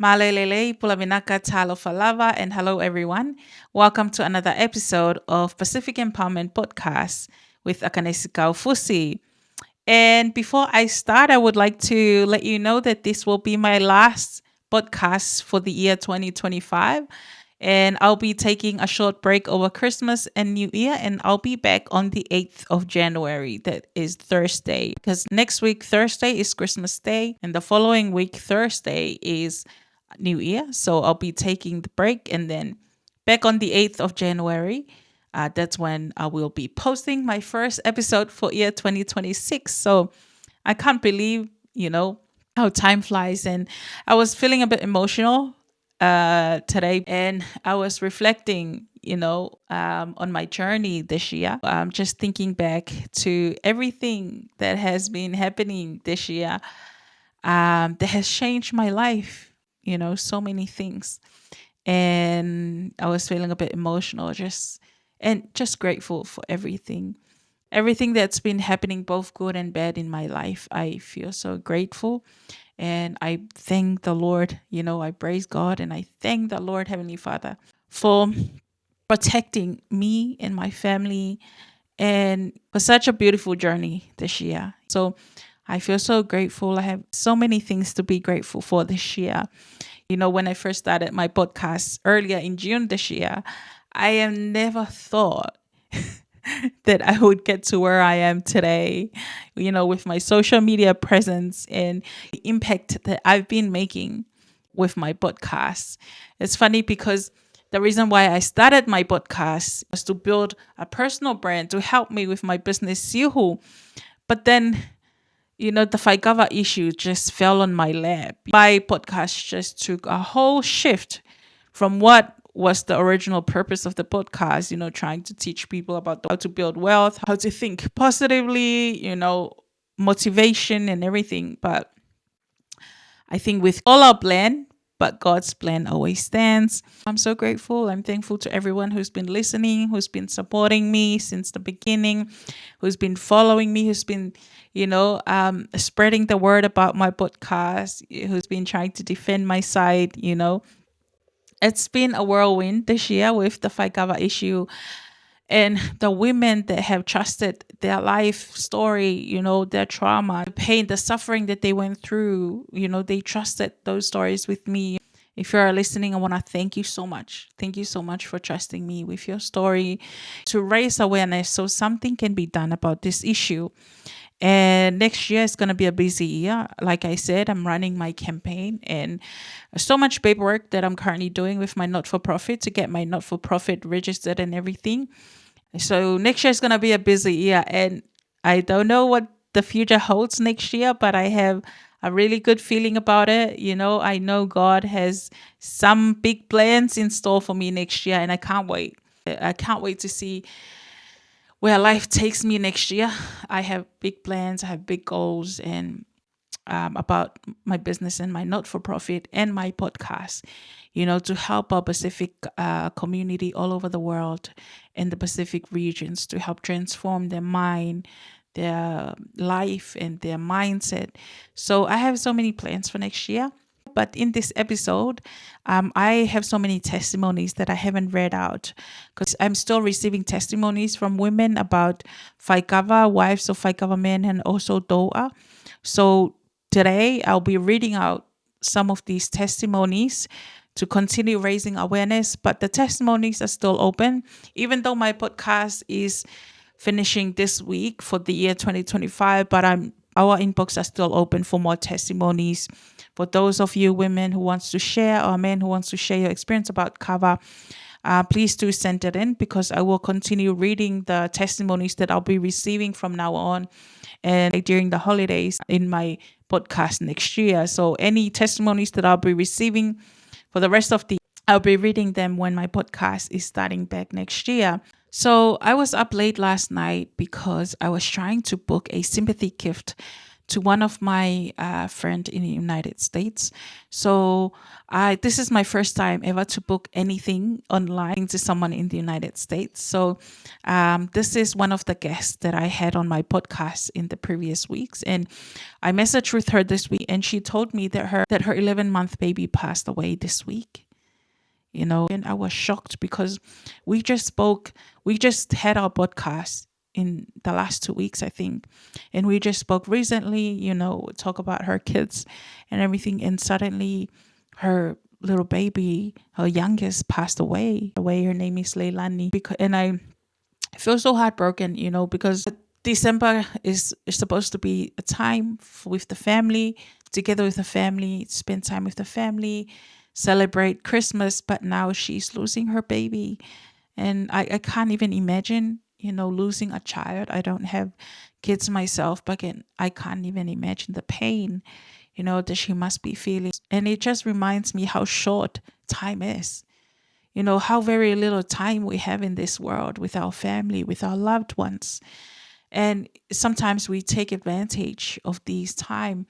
Malelele, Pulavinaka, Talo Falava, and hello everyone. Welcome to another episode of Pacific Empowerment Podcast with Akanesikau Fusi. And before I start, I would like to let you know that this will be my last podcast for the year 2025. And I'll be taking a short break over Christmas and New Year, and I'll be back on the 8th of January. That is Thursday. Because next week, Thursday, is Christmas Day, and the following week, Thursday, is New Year. So I'll be taking the break and then back on the 8th of January. That's when I will be posting my first episode for year 2026. So I can't believe, how time flies. And I was feeling a bit emotional today, and I was reflecting, on my journey this year. I'm just thinking back to everything that has been happening this year that has changed my life, so many things. And I was feeling a bit emotional, just grateful for everything that's been happening, both good and bad in my life. I feel so grateful, and I thank the Lord. I praise God, and I thank the Lord, Heavenly Father, for protecting me and my family, and for such a beautiful journey this year. So I feel so grateful. I have so many things to be grateful for this year. When I first started my podcast earlier in June this year, I have never thought that I would get to where I am today, with my social media presence and the impact that I've been making with my podcast. It's funny because the reason why I started my podcast was to build a personal brand to help me with my business, Sihu. But then, the faikava issue just fell on my lap. My podcast just took a whole shift from what was the original purpose of the podcast, trying to teach people about how to build wealth, how to think positively, motivation and everything. But I think with all our plan, but God's plan always stands. I'm so grateful. I'm thankful to everyone who's been listening, who's been supporting me since the beginning, who's been following me, who's been, spreading the word about my podcast, who's been trying to defend my side. It's been a whirlwind this year with the faikava issue, and the women that have trusted their life story, their trauma, the pain, the suffering that they went through, they trusted those stories with me. If you're listening, I want to thank you so much. Thank you so much for trusting me with your story to raise awareness so something can be done about this issue. And next year is going to be a busy year. Like I said, I'm running my campaign, and so much paperwork that I'm currently doing with my not-for-profit to get my not-for-profit registered and everything. So next year is going to be a busy year, and I don't know what the future holds next year, but I have a really good feeling about it. I know God has some big plans in store for me next year, and I can't wait. I can't wait to see where life takes me next year. I have big plans, I have big goals, and about my business and my not-for-profit and my podcast, to help our Pacific community all over the world in the Pacific regions, to help transform their mind, their life, and their mindset. So I have so many plans for next year. But in this episode, I have so many testimonies that I haven't read out, because I'm still receiving testimonies from women about faikava, wives of faikava men, and also tou'a. So today I'll be reading out some of these testimonies to continue raising awareness, but the testimonies are still open. Even though my podcast is finishing this week for the year 2025, but our inbox are still open for more testimonies. For those of you women who wants to share, or men who wants to share your experience about kava, please do send it in, because I will continue reading the testimonies that I'll be receiving from now on and during the holidays in my podcast next year. So any testimonies that I'll be receiving for the rest of the I'll be reading them when my podcast is starting back next year. So I was up late last night because I was trying to book a sympathy gift to one of my friend in the United States. So I this is my first time ever to book anything online to someone in the United States. So this is one of the guests that I had on my podcast in the previous weeks, and I messaged with her this week, and she told me that her 11-month baby passed away this week. And I was shocked because we just had our podcast in the last 2 weeks, I think, and we just spoke recently, talk about her kids and everything, and suddenly her little baby, her youngest, passed away. Her name is Leilani, and I feel so heartbroken, because December is supposed to be a time with the family, together with the family, spend time with the family, celebrate Christmas. But now she's losing her baby. And I can't even imagine, losing a child. I don't have kids myself, but again, I can't even imagine the pain, that she must be feeling. And it just reminds me how short time is. How very little time we have in this world with our family, with our loved ones. And sometimes we take advantage of these time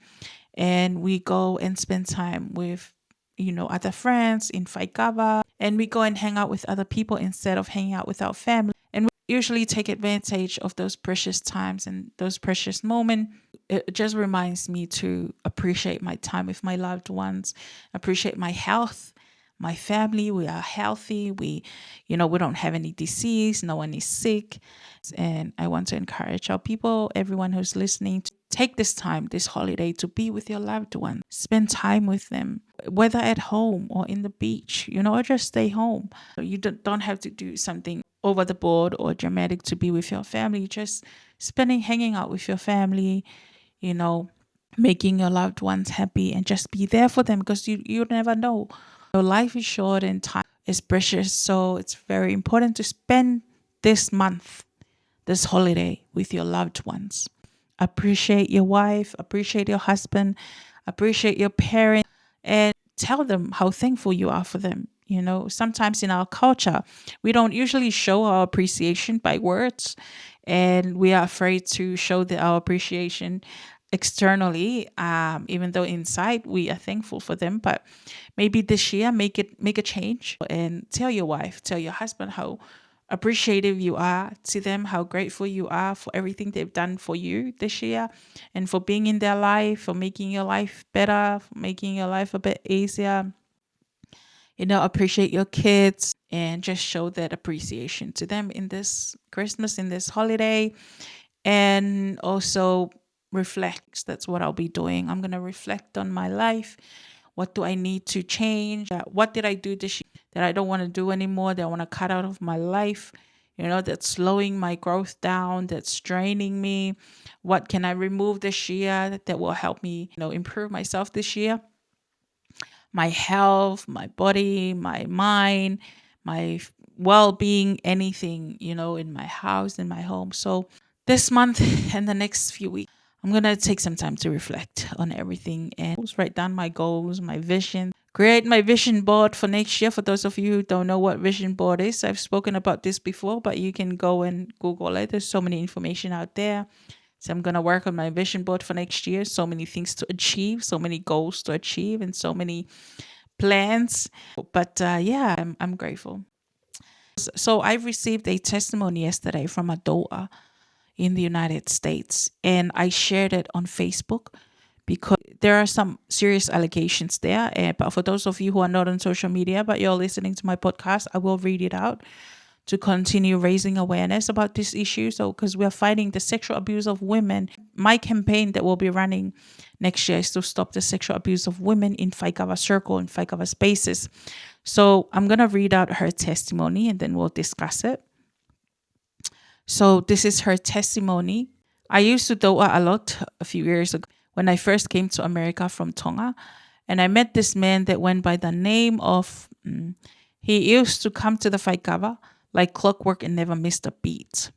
and we go and spend time with, other friends in faikava, and we go and hang out with other people instead of hanging out with our family. And we usually take advantage of those precious times and those precious moments. It just reminds me to appreciate my time with my loved ones, appreciate my health, my family. We are healthy. We don't have any disease. No one is sick. And I want to encourage our people, everyone who's listening, to take this time, this holiday, to be with your loved ones. Spend time with them, whether at home or in the beach, or just stay home. You don't have to do something over the board or dramatic to be with your family. Just hanging out with your family, you know, making your loved ones happy, and just be there for them, because you never know. Life is short and time is precious. So it's very important to spend this month, this holiday, with your loved ones. Appreciate your wife, appreciate your husband, appreciate your parents, and tell them how thankful you are for them. Sometimes in our culture, we don't usually show our appreciation by words, and we are afraid to show our appreciation externally, even though inside we are thankful for them. But maybe this year, make a change, and tell your wife, tell your husband how appreciative you are to them, how grateful you are for everything they've done for you this year, and for being in their life, for making your life better, for making your life a bit easier. Appreciate your kids, and just show that appreciation to them in this Christmas, in this holiday. And also reflect. That's what I'll be doing. I'm going to reflect on my life. What do I need to change? What did I do this year that I don't want to do anymore, that I want to cut out of my life? That's slowing my growth down, that's draining me. What can I remove this year that will help me, improve myself this year? My health, my body, my mind, my well-being, anything, in my house, in my home. So this month and the next few weeks, I'm going to take some time to reflect on everything and write down my goals, my vision, create my vision board for next year. For those of you who don't know what vision board is, I've spoken about this before, but you can go and Google it. There's so many information out there. So I'm going to work on my vision board for next year. So many things to achieve, so many goals to achieve, and so many plans. But yeah, I'm grateful. So I received a testimony yesterday from a tou'a in the United States, and I shared it on Facebook because there are some serious allegations there. But for those of you who are not on social media, but you're listening to my podcast, I will read it out to continue raising awareness about this issue. So, because we're fighting the sexual abuse of women, my campaign that will be running next year is to stop the sexual abuse of women in faikava circle and faikava spaces. So I'm going to read out her testimony and then we'll discuss it. So this is her testimony. I used to tou'a a lot a few years ago when I first came to America from Tonga. And I met this man that went by the name of, he used to come to the faikava like clockwork and never missed a beat.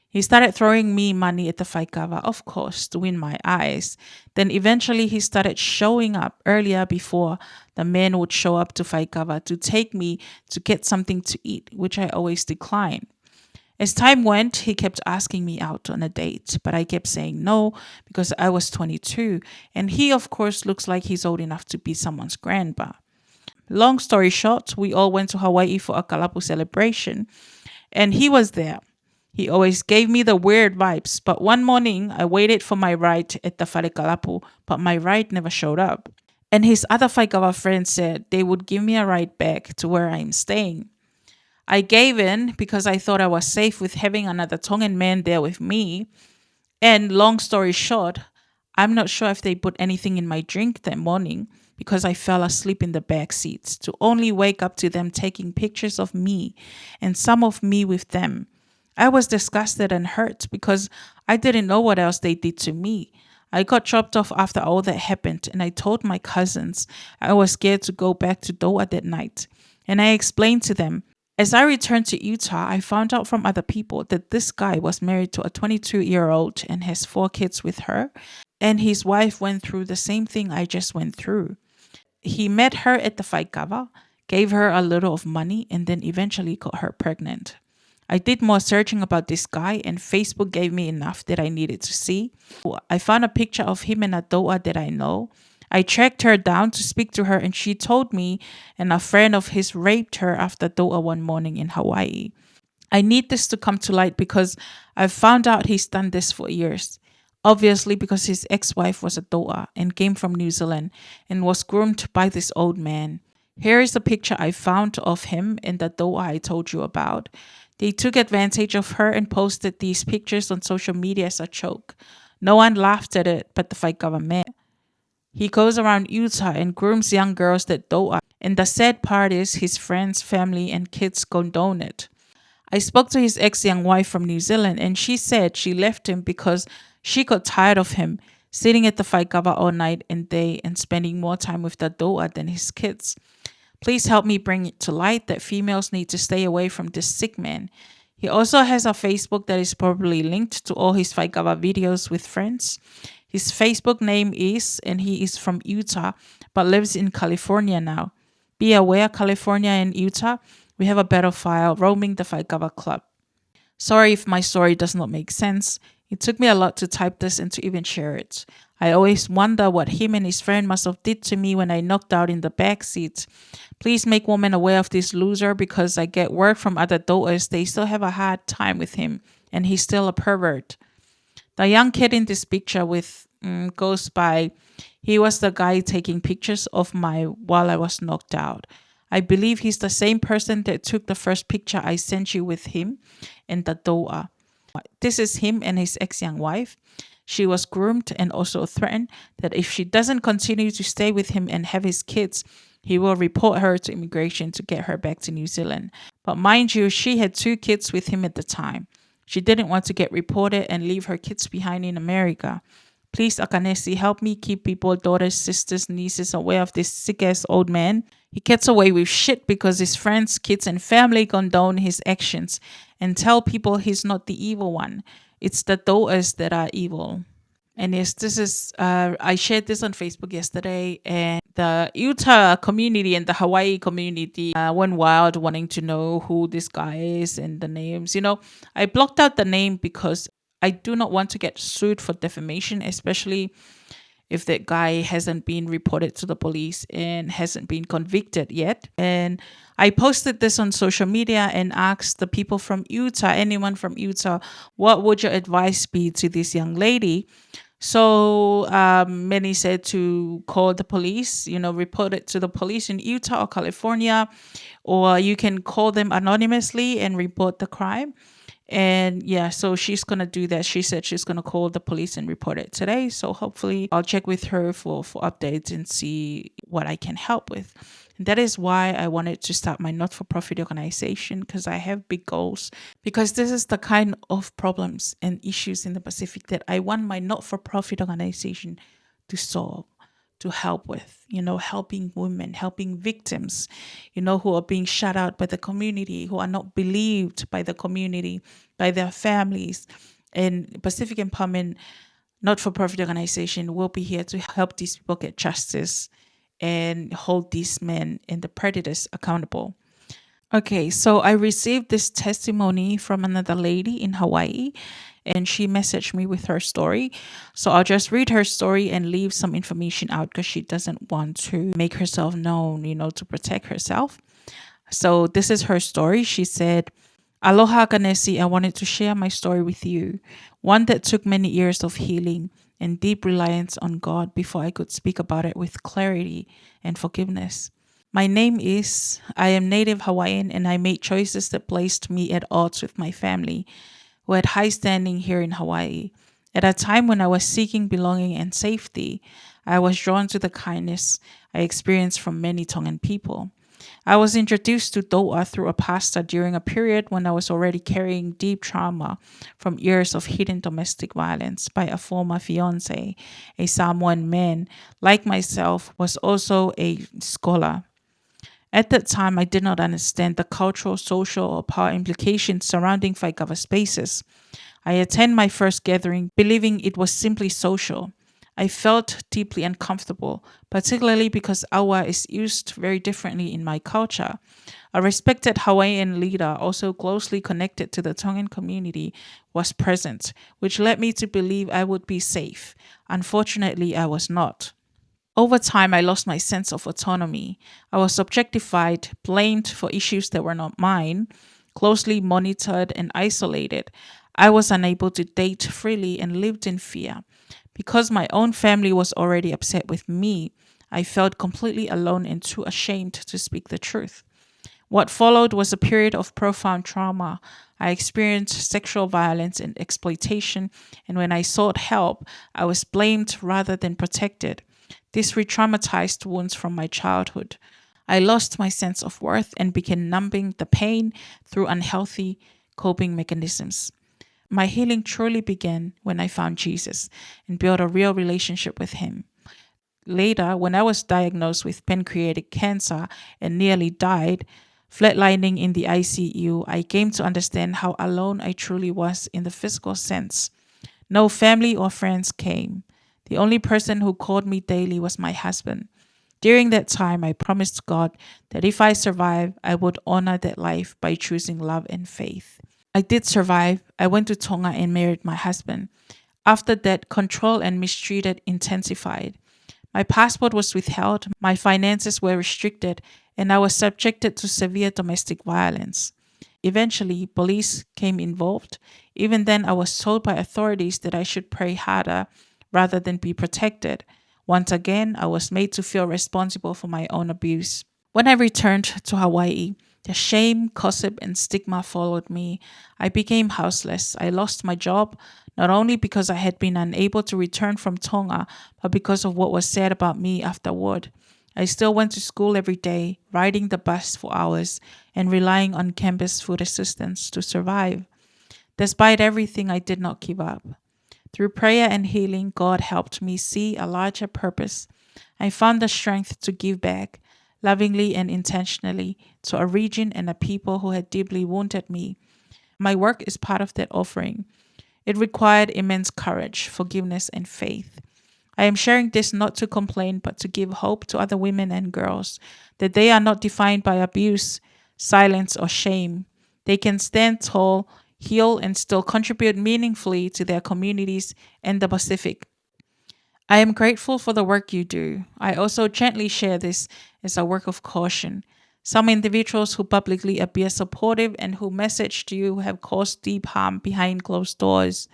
He started throwing me money at the faikava, of course, to win my eyes. Then eventually he started showing up earlier before the men would show up to faikava to take me to get something to eat, which I always declined. As time went, he kept asking me out on a date, but I kept saying no because I was 22, and he, of course, looks like he's old enough to be someone's grandpa. Long story short, we all went to Hawaii for a Kalapu celebration, and he was there. He always gave me the weird vibes, but one morning I waited for my ride at the Kalapu, but my ride never showed up. And his other faikava friends said they would give me a ride back to where I'm staying. I gave in because I thought I was safe with having another Tongan man there with me. And long story short, I'm not sure if they put anything in my drink that morning because I fell asleep in the back seats to only wake up to them taking pictures of me and some of me with them. I was disgusted and hurt because I didn't know what else they did to me. I got dropped off after all that happened, and I told my cousins I was scared to go back to Doha that night. And I explained to them as I returned to Utah, I found out from other people that this guy was married to a 22-year-old and has 4 kids with her, and his wife went through the same thing I just went through. He met her at the faikava, gave her a little of money, and then eventually got her pregnant. I did more searching about this guy, and Facebook gave me enough that I needed to see. I found a picture of him and a doa that I know. I tracked her down to speak to her, and she told me and a friend of his raped her after doa one morning in Hawaii. I need this to come to light because I've found out he's done this for years. Obviously, because his ex wife was a doa and came from New Zealand and was groomed by this old man. Here is a picture I found of him in the doa I told you about. They took advantage of her and posted these pictures on social media as a joke. No one laughed at it but the fight government. He goes around Utah and grooms young girls that doa, and the sad part is his friends, family, and kids condone it. I spoke to his ex young wife from New Zealand, and she said she left him because she got tired of him sitting at the faikava all night and day and spending more time with the doa than his kids. Please help me bring it to light that females need to stay away from this sick man. He also has a Facebook that is probably linked to all his faikava videos with friends. His Facebook name is, and he is from Utah, but lives in California now. Be aware, California and Utah, we have a pedophile roaming the faikava club. Sorry if my story does not make sense. It took me a lot to type this and to even share it. I always wonder what him and his friend must have did to me when I knocked out in the back seat. Please make women aware of this loser because I get word from other doers they still have a hard time with him and he's still a pervert. The young kid in this picture with goes by, he was the guy taking pictures of my while I was knocked out. I believe he's the same person that took the first picture I sent you with him and the doa. This is him and his ex-young wife. She was groomed and also threatened that if she doesn't continue to stay with him and have his kids, he will report her to immigration to get her back to New Zealand. But mind you, she had 2 kids with him at the time. She didn't want to get reported and leave her kids behind in America. Please, Akanesi, help me keep people, daughters, sisters, nieces aware of this sick-ass old man. He gets away with shit because his friends, kids, and family condone his actions and tell people he's not the evil one. It's the daughters that are evil. And yes, this is, I shared this on Facebook yesterday, and the Utah community and the Hawaii community went wild wanting to know who this guy is and the names. I blocked out the name because I do not want to get sued for defamation, especially if that guy hasn't been reported to the police and hasn't been convicted yet. And I posted this on social media and asked the people from Utah, anyone from Utah, what would your advice be to this young lady? So many said to call the police, report it to the police in Utah or California, or you can call them anonymously and report the crime. And yeah, so she's going to do that. She said she's going to call the police and report it today. So hopefully I'll check with her for updates and see what I can help with. And that is why I wanted to start my not-for-profit organization, because I have big goals. Because this is the kind of problems and issues in the Pacific that I want my not-for-profit organization to solve, to help with, helping women, helping victims, who are being shut out by the community, who are not believed by the community, by their families. And Pacific Empowerment not-for-profit organization will be here to help these people get justice and hold these men and the predators accountable. Okay, so I received this testimony from another lady in Hawaii, and she messaged me with her story. So I'll just read her story and leave some information out because she doesn't want to make herself known, to protect herself. So this is her story. She said, Aloha Ganesi, I wanted to share my story with you, one that took many years of healing and deep reliance on God before I could speak about it with clarity and forgiveness. My name is, I am native Hawaiian and I made choices that placed me at odds with my family, who had high standing here in Hawaii. At a time when I was seeking belonging and safety, I was drawn to the kindness I experienced from many Tongan people. I was introduced to tou'a through a pastor during a period when I was already carrying deep trauma from years of hidden domestic violence by a former fiance, a Samoan man, like myself, was also a scholar. At that time, I did not understand the cultural, social, or power implications surrounding faikava spaces. I attended my first gathering believing it was simply social. I felt deeply uncomfortable, particularly because awa is used very differently in my culture. A respected Hawaiian leader, also closely connected to the Tongan community, was present, which led me to believe I would be safe. Unfortunately, I was not. Over time, I lost my sense of autonomy. I was objectified, blamed for issues that were not mine, closely monitored, and isolated. I was unable to date freely and lived in fear. Because my own family was already upset with me, I felt completely alone and too ashamed to speak the truth. What followed was a period of profound trauma. I experienced sexual violence and exploitation, and when I sought help, I was blamed rather than protected. This re traumatized wounds from my childhood. I lost my sense of worth and began numbing the pain through unhealthy coping mechanisms. My healing truly began when I found Jesus and built a real relationship with Him. Later, when I was diagnosed with pancreatic cancer and nearly died, flatlining in the ICU, I came to understand how alone I truly was in the physical sense. No family or friends came. The only person who called me daily was my husband. During that time, I promised God that if I survive, I would honor that life by choosing love and faith. I did survive. I went to Tonga and married my husband. After that, control and mistreated intensified. My passport was withheld, my finances were restricted, and I was subjected to severe domestic violence. Eventually, police came involved. Even then, I was told by authorities that I should pray harder rather than be protected. Once again, I was made to feel responsible for my own abuse. When I returned to Hawaii, the shame, gossip, and stigma followed me. I became houseless. I lost my job, not only because I had been unable to return from Tonga, but because of what was said about me afterward. I still went to school every day, riding the bus for hours, and relying on campus food assistance to survive. Despite everything, I did not give up. Through prayer and healing, God helped me see a larger purpose. I found the strength to give back, lovingly and intentionally, to a region and a people who had deeply wounded me. My work is part of that offering. It required immense courage, forgiveness, and faith. I am sharing this not to complain, but to give hope to other women and girls that they are not defined by abuse, silence, or shame. They can stand tall, heal, and still contribute meaningfully to their communities and the Pacific. I am grateful for the work you do. I also gently share this as a work of caution. Some individuals who publicly appear supportive and who message to you have caused deep harm behind closed doors.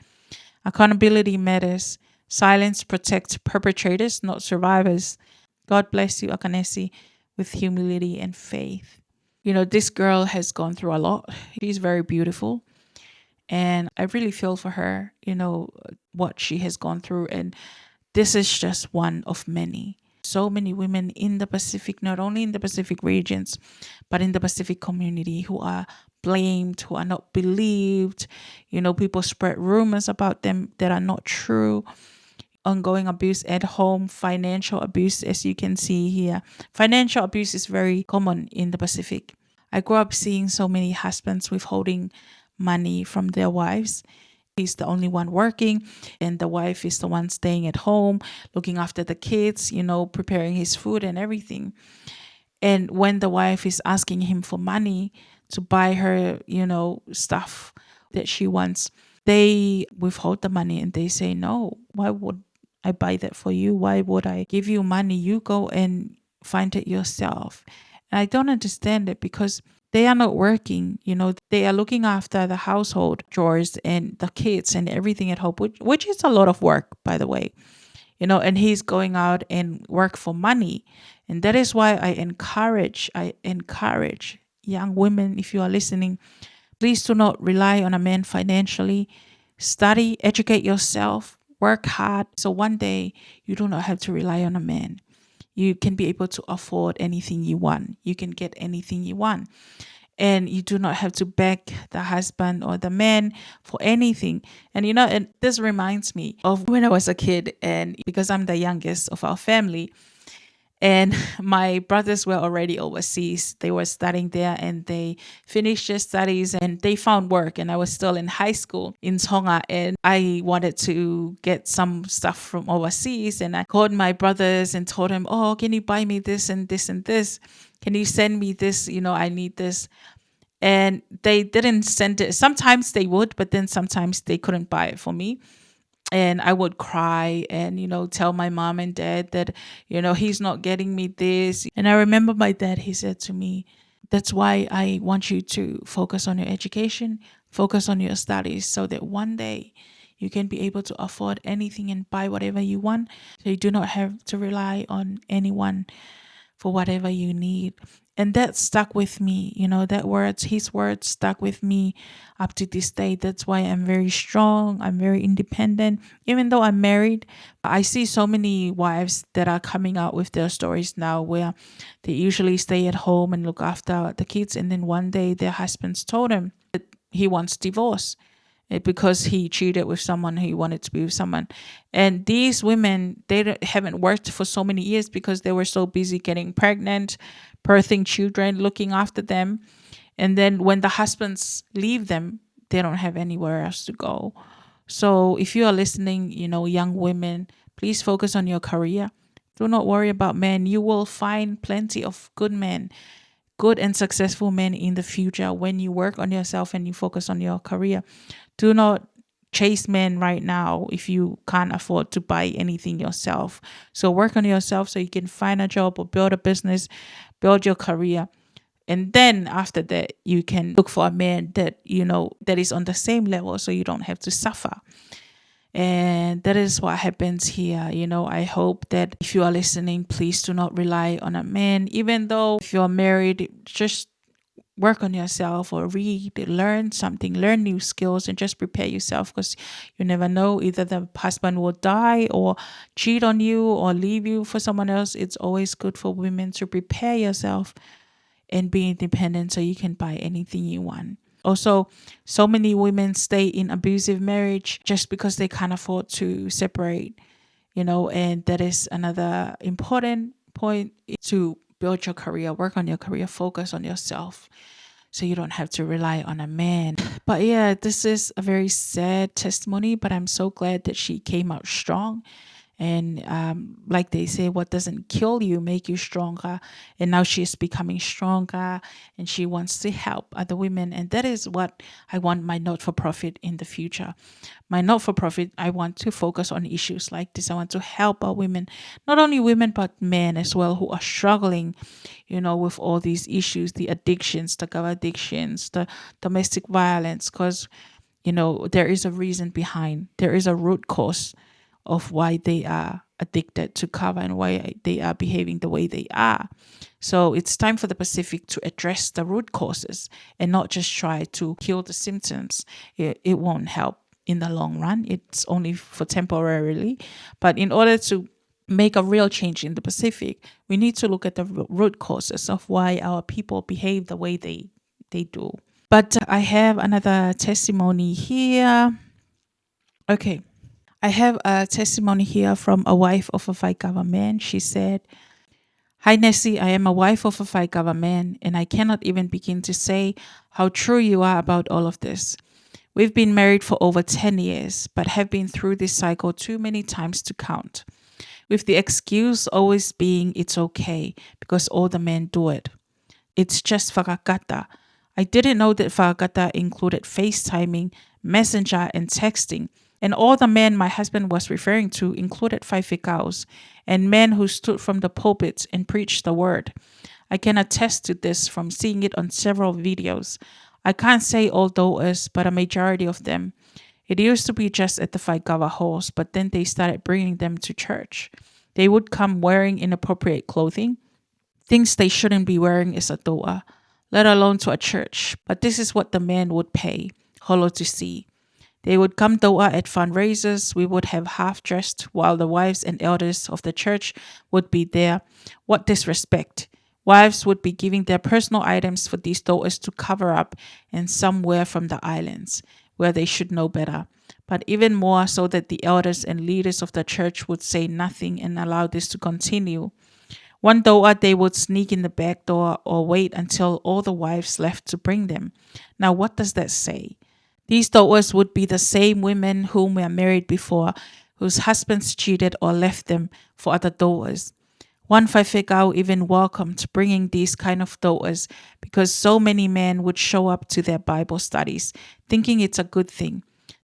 Accountability matters. Silence protects perpetrators, not survivors. God bless you, Akanesi, with humility and faith. This girl has gone through a lot. She's very beautiful. And I really feel for her, what she has gone through. And this is just one of many. So many women in the Pacific, not only in the Pacific regions, but in the Pacific community who are blamed, who are not believed. People spread rumors about them that are not true. Ongoing abuse at home, financial abuse, as you can see here. Financial abuse is very common in the Pacific. I grew up seeing so many husbands withholding money from their wives. He's the only one working, and the wife is the one staying at home, looking after the kids, preparing his food and everything. And when the wife is asking him for money to buy her, stuff that she wants, they withhold the money and they say, no, why would I buy that for you? Why would I give you money? You go and find it yourself. And I don't understand it because they are not working, they are looking after the household chores and the kids and everything at home, which is a lot of work, by the way, and he's going out and work for money. And that is why I encourage young women, if you are listening, please do not rely on a man financially. Study, educate yourself, work hard. So one day you do not have to rely on a man. You can be able to afford anything you want. You can get anything you want. And you do not have to beg the husband or the man for anything. And this reminds me of when I was a kid, and because I'm the youngest of our family, and my brothers were already overseas. They were studying there and they finished their studies and they found work. And I was still in high school in Tonga, and I wanted to get some stuff from overseas. And I called my brothers and told them, oh, can you buy me this and this and this? Can you send me this? I need this. And they didn't send it. Sometimes they would, but then sometimes they couldn't buy it for me. And I would cry and, tell my mom and dad that, he's not getting me this. And I remember my dad, he said to me, that's why I want you to focus on your education, focus on your studies, so that one day you can be able to afford anything and buy whatever you want. So you do not have to rely on anyone for whatever you need. And that stuck with me, his words stuck with me up to this day. That's why I'm very strong. I'm very independent. Even though I'm married, I see so many wives that are coming out with their stories now where they usually stay at home and look after the kids. And then one day their husbands told them that he wants divorce because he cheated with someone, he wanted to be with someone. And these women, they haven't worked for so many years because they were so busy getting pregnant, birthing children, looking after them. And then when the husbands leave them, they don't have anywhere else to go. So if you are listening, young women, please focus on your career. Do not worry about men. You will find plenty of good men, good and successful men in the future when you work on yourself and you focus on your career. Do not chase men right now if you can't afford to buy anything yourself. So work on yourself so you can find a job or build a business, build your career. And then after that, you can look for a man that is on the same level so you don't have to suffer. And that is what happens here. I hope that if you are listening, please do not rely on a man. Even though if you're married, just work on yourself or read, learn something, learn new skills, and just prepare yourself, because you never know, either the husband will die or cheat on you or leave you for someone else. It's always good for women to prepare yourself and be independent so you can buy anything you want. Also, so many women stay in abusive marriage just because they can't afford to separate, and that is another important point, to build your career, work on your career, focus on yourself so you don't have to rely on a man. But yeah, this is a very sad testimony, but I'm so glad that she came out strong. And like they say, what doesn't kill you make you stronger. And now she is becoming stronger and she wants to help other women. And that is what I want my not-for-profit in the future. My not-for-profit, I want to focus on issues like this. I want to help our women, not only women, but men as well, who are struggling, with all these issues, the addictions, the kava addictions, the domestic violence, because, there is a reason behind, there is a root cause of why they are addicted to kava and why they are behaving the way they are. So it's time for the Pacific to address the root causes and not just try to kill the symptoms. It won't help in the long run. It's only for temporarily. But in order to make a real change in the Pacific, we need to look at the root causes of why our people behave the way they do. But I have another testimony here. Okay. I have a testimony here from a wife of a faikava man. She said, "Hi Nessie, I am a wife of a faikava man, and I cannot even begin to say how true you are about all of this. We've been married for over 10 years, but have been through this cycle too many times to count. with the excuse always being it's okay because all the men do it. It's just faikava. I didn't know that faikava included FaceTiming, Messenger, and texting. And all the men my husband was referring to included faifikaos and men who stood from the pulpits and preached the word. I can attest to this from seeing it on several videos. I can't say all those, but a majority of them. It used to be just at the faikava halls, but then they started bringing them to church. They would come wearing inappropriate clothing, things they shouldn't be wearing is a tou'a, let alone to a church. But this is what the men would pay, holo to see. They would come tou'a at fundraisers. We would have half dressed while the wives and elders of the church would be there. What disrespect! Wives would be giving their personal items for these tou'as to cover up, and some were from the islands, where they should know better. But even more so that the elders and leaders of the church would say nothing and allow this to continue. One tou'a they would sneak in the back door or wait until all the wives left to bring them. Now, what does that say? These tou'as would be the same women whom were married before, whose husbands cheated or left them for other tou'as. One faifekau even welcomed bringing these kind of tou'as because so many men would show up to their Bible studies, thinking it's a good thing.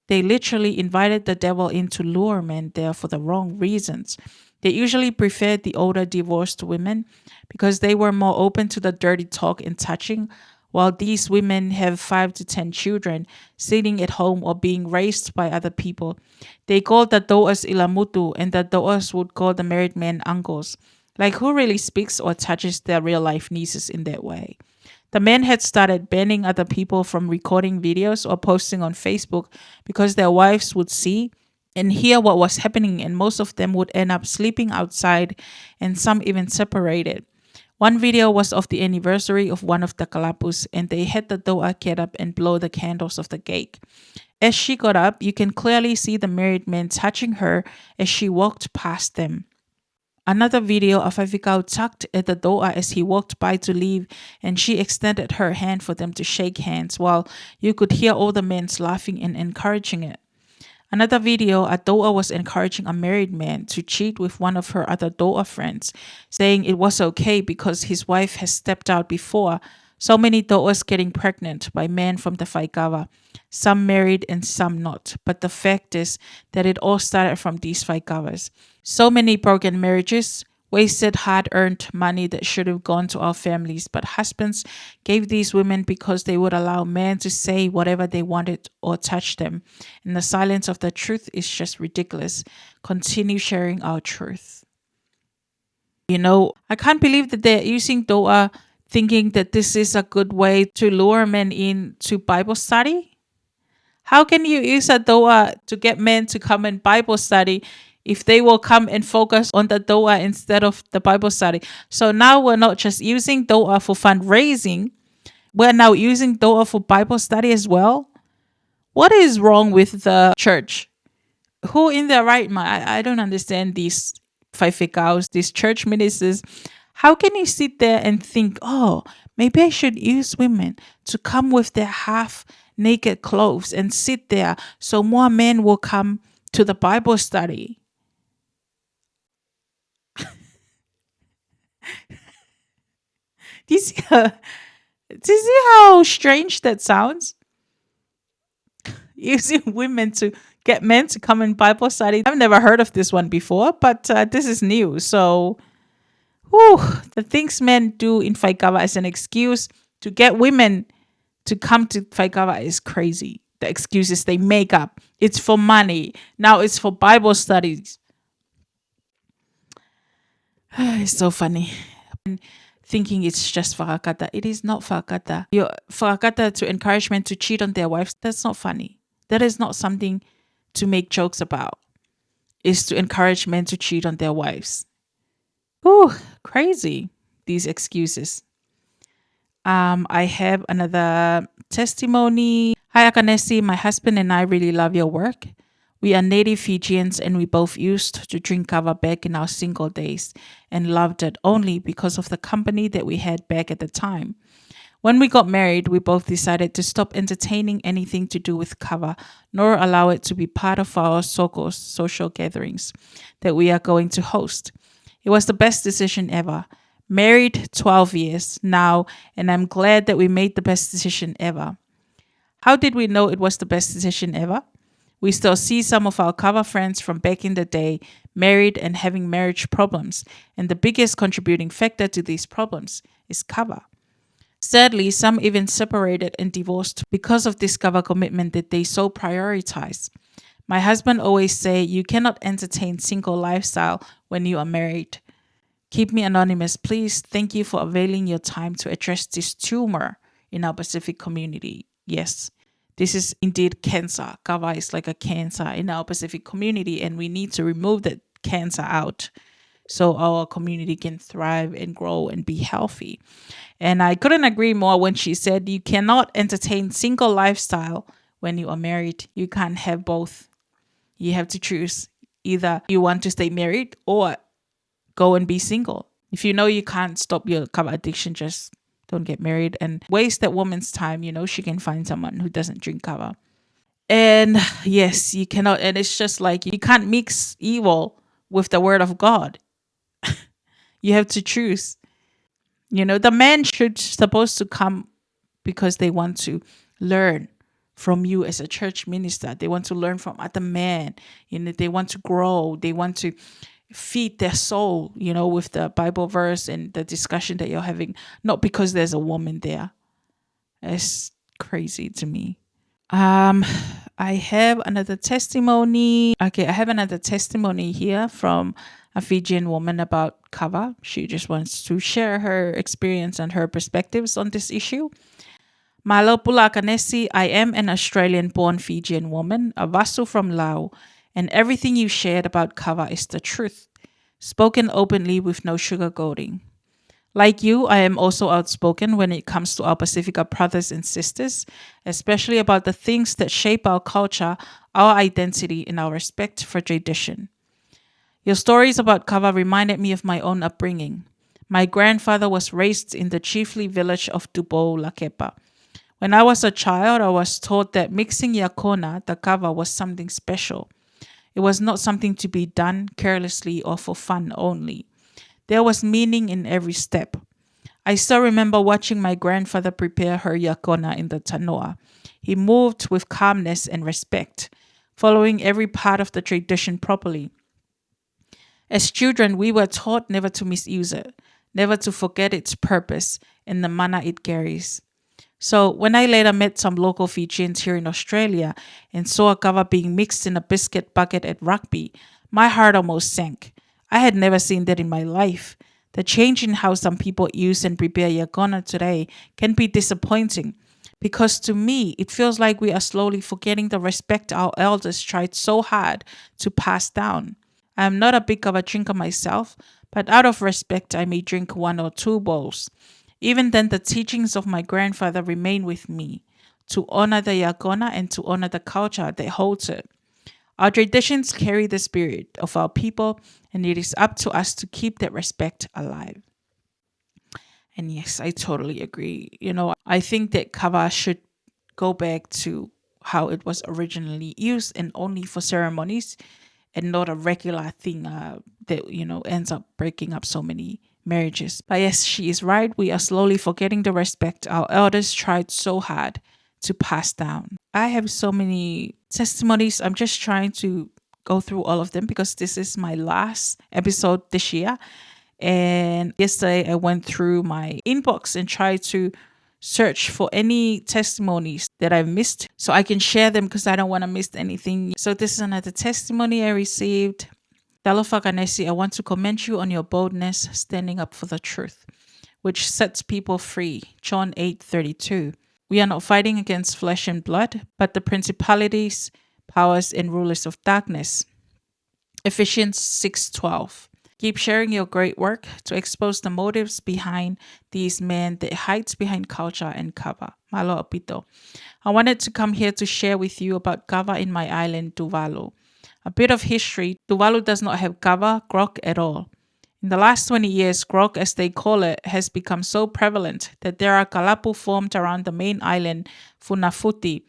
They literally invited the devil in to lure men there for the wrong reasons. They usually preferred the older divorced women because they were more open to the dirty talk and touching, while these women have 5 to 10 children sitting at home or being raised by other people. They called the tou'as ilamutu, and the tou'as would call the married men uncles. Like, who really speaks or touches their real life nieces in that way? The men had started banning other people from recording videos or posting on Facebook because their wives would see and hear what was happening, and most of them would end up sleeping outside and some even separated. One video was of the anniversary of one of the kalapus, and they had the tou'a get up and blow the candles of the cake. As she got up, you can clearly see the married men touching her as she walked past them. Another video of Avikao tugged at the tou'a as he walked by to leave, and she extended her hand for them to shake hands while you could hear all the men laughing and encouraging it. Another video, a tou'a was encouraging a married man to cheat with one of her other tou'a friends, saying it was okay because his wife has stepped out before. So many tou'as getting pregnant by men from the faikava, some married and some not. But the fact is that it all started from these faikavas. So many broken marriages, wasted hard-earned money that should have gone to our families, but husbands gave these women because they would allow men to say whatever they wanted or touch them. And the silence of the truth is just ridiculous. Continue sharing our truth. I can't believe that they're using tou'a thinking that this is a good way to lure men into Bible study. How can you use a tou'a to get men to come in Bible study if they will come and focus on the tou'a instead of the Bible study? So now we're not just using tou'a for fundraising, we're now using tou'a for Bible study as well. What is wrong with the church? Who in their right mind? I don't understand these faifikaos, these church ministers. How can you sit there and think, oh, maybe I should use women to come with their half naked clothes and sit there so more men will come to the Bible study? Do you see how strange that sounds? Using women to get men to come in Bible study. I've never heard of this one before, but this is new. So, the things men do in faikava as an excuse to get women to come to faikava is crazy. The excuses they make up. It's for money. Now it's for Bible studies. It's so funny. Thinking it's just faikava. It is not faikava. Your faikava to encourage men to cheat on their wives, that's not funny. That is not something to make jokes about. It's to encourage men to cheat on their wives. Crazy, these excuses. I have another testimony. Hi, Akanesi. My husband and I really love your work. We are native Fijians and we both used to drink kava back in our single days and loved it only because of the company that we had back at the time. When we got married, we both decided to stop entertaining anything to do with kava, nor allow it to be part of our social gatherings that we are going to host. It was the best decision ever. Married 12 years now, and I'm glad that we made the best decision ever. How did we know it was the best decision ever? We still see some of our kava friends from back in the day married and having marriage problems, and the biggest contributing factor to these problems is kava. Sadly, some even separated and divorced because of this kava commitment that they so prioritize. My husband always say you cannot entertain single lifestyle when you are married. Keep me anonymous, please. Thank you for availing your time to address this tumor in our Pacific community. Yes, this is indeed cancer. Kava is like a cancer in our Pacific community, and we need to remove that cancer out so our community can thrive and grow and be healthy. And I couldn't agree more when she said you cannot entertain single lifestyle when you are married. You can't have both. You have to choose. Either you want to stay married or go and be single. If you know you can't stop your kava addiction, just don't get married and waste that woman's time. She can find someone who doesn't drink kava. And yes, you cannot. And it's just like you can't mix evil with the word of God. You have to choose. The man should supposed to come because they want to learn from you as a church minister. They want to learn from other men. They want to grow. They want to feed their soul, with the Bible verse and the discussion that you're having, not because there's a woman there. It's crazy to me. I have another testimony. Okay, I have another testimony here from a Fijian woman about kava. She just wants to share her experience and her perspectives on this issue. Malo pula kanesi, I am an Australian-born Fijian woman, a vasu from Laos, and everything you shared about kava is the truth, spoken openly with no sugarcoating. Like you, I am also outspoken when it comes to our Pacifica brothers and sisters, especially about the things that shape our culture, our identity, and our respect for tradition. Your stories about kava reminded me of my own upbringing. My grandfather was raised in the chiefly village of Dubo, Lakepa. When I was a child, I was taught that mixing yakona, the kava, was something special. It was not something to be done carelessly or for fun only. There was meaning in every step. I still remember watching my grandfather prepare her yakona in the tanoa. He moved with calmness and respect, following every part of the tradition properly. As children, we were taught never to misuse it, never to forget its purpose and the mana it carries. So when I later met some local Fijians here in Australia and saw a kava being mixed in a biscuit bucket at rugby, my heart almost sank. I had never seen that in my life. The change in how some people use and prepare yakona today can be disappointing because to me, it feels like we are slowly forgetting the respect our elders tried so hard to pass down. I am not a big kava drinker myself, but out of respect, I may drink 1 or 2 bowls. Even then, the teachings of my grandfather remain with me to honor the yakona and to honor the culture that holds it. Our traditions carry the spirit of our people, and it is up to us to keep that respect alive. And yes, I totally agree. I think that kava should go back to how it was originally used and only for ceremonies and not a regular thing that, ends up breaking up so many marriages. But yes, she is right. We are slowly forgetting the respect our elders tried so hard to pass down. I have so many testimonies. I'm just trying to go through all of them because this is my last episode this year. And yesterday I went through my inbox and tried to search for any testimonies that I missed so I can share them because I don't want to miss anything. So this is another testimony I received. Talofa Kanesi, I want to commend you on your boldness standing up for the truth, which sets people free. John 8:32. We are not fighting against flesh and blood, but the principalities, powers, and rulers of darkness. Ephesians 6:12. Keep sharing your great work to expose the motives behind these men that hides behind culture and kava. Malo apito. I wanted to come here to share with you about kava in my island, Tuvalu. A bit of history, Tuvalu does not have kava grog at all. In the last 20 years, grog, as they call it, has become so prevalent that there are kalapu formed around the main island, Funafuti.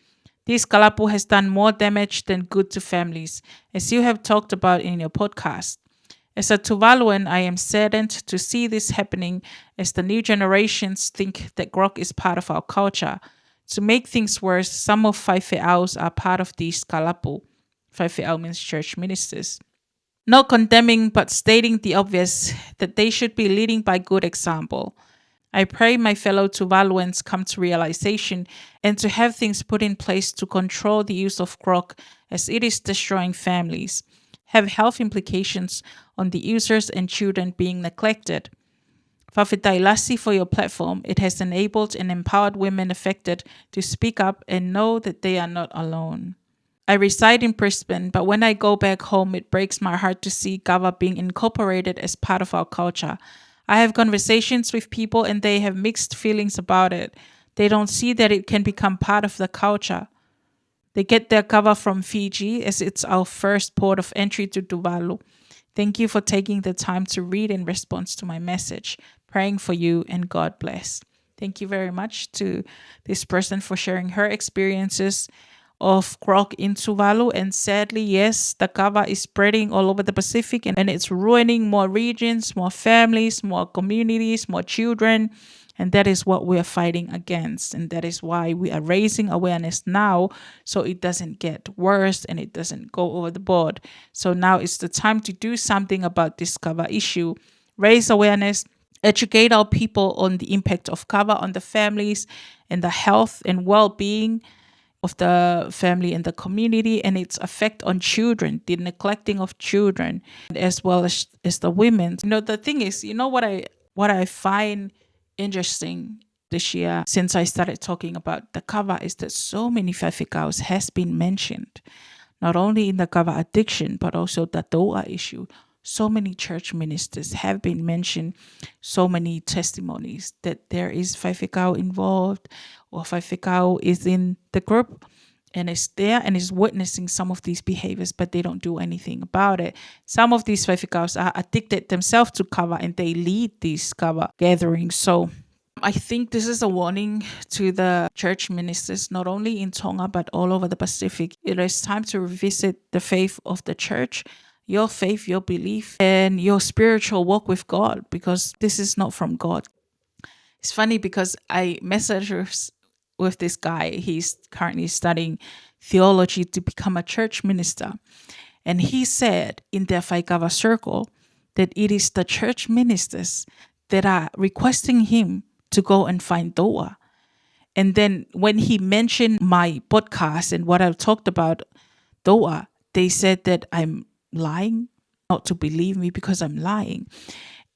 This kalapu has done more damage than good to families, as you have talked about in your podcast. As a Tuvaluan, I am saddened to see this happening as the new generations think that grog is part of our culture. To make things worse, some of faifeaus are part of these kalapu. Faifeau means church ministers. Not condemning, but stating the obvious that they should be leading by good example. I pray my fellow Tuvaluans come to realization and to have things put in place to control the use of grog as it is destroying families, have health implications on the users and children being neglected. Fafitailasi for your platform. It has enabled and empowered women affected to speak up and know that they are not alone. I reside in Brisbane, but when I go back home, it breaks my heart to see kava being incorporated as part of our culture. I have conversations with people and they have mixed feelings about it. They don't see that it can become part of the culture. They get their kava from Fiji as it's our first port of entry to Tuvalu. Thank you for taking the time to read in response to my message. Praying for you and God bless. Thank you very much to this person for sharing her experiences of grog in Tuvalu. And sadly, yes, the kava is spreading all over the Pacific and it's ruining more regions, more families, more communities, more children. And that is what we are fighting against. And that is why we are raising awareness now so it doesn't get worse and it doesn't go over the board. So now is the time to do something about this kava issue. Raise awareness, educate our people on the impact of kava on the families and the health and well-being of the family and the community and its effect on children, the neglecting of children, as well as the women. The thing is, what I find interesting this year since I started talking about the kava is that so many faifikaus has been mentioned, not only in the kava addiction, but also the tou'a issue. So many church ministers have been mentioned, so many testimonies that there is faifikau involved or faifikau is in the group and is there and is witnessing some of these behaviors, but they don't do anything about it. Some of these faifikaus are addicted themselves to kava and they lead these kava gatherings. So I think this is a warning to the church ministers, not only in Tonga, but all over the Pacific. It is time to revisit the faith of the church, your faith, your belief, and your spiritual walk with God, because this is not from God. It's funny because I messaged with this guy. He's currently studying theology to become a church minister. And he said in their faikava circle that it is the church ministers that are requesting him to go and find tou'a. And then when he mentioned my podcast and what I've talked about tou'a, they said that I'm lying, not to believe me because I'm lying.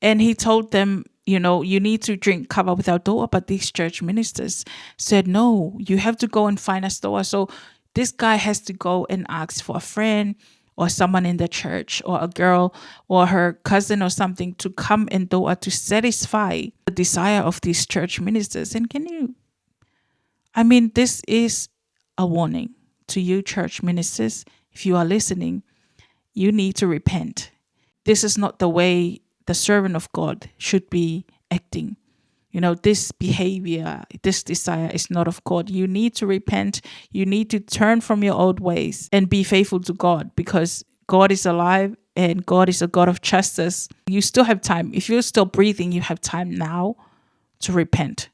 And he told them, you need to drink kava without tou'a. But these church ministers said, no, you have to go and find us tou'a. So this guy has to go and ask for a friend or someone in the church or a girl or her cousin or something to come and tou'a to satisfy the desire of these church ministers. And this is a warning to you church ministers. If you are listening, you need to repent. This is not the way the servant of God should be acting. This behavior, this desire is not of God. You need to repent. You need to turn from your old ways and be faithful to God, because God is alive and God is a God of justice. You still have time. If you're still breathing, you have time now to repent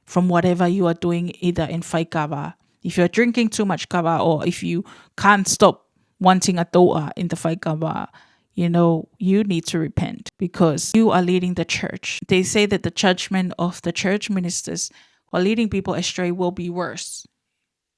from whatever you are doing, either in faikava. If you're drinking too much kava, or if you can't stop wanting a tou'a in the faikava, you need to repent because you are leading the church. They say that the judgment of the church ministers who are leading people astray will be worse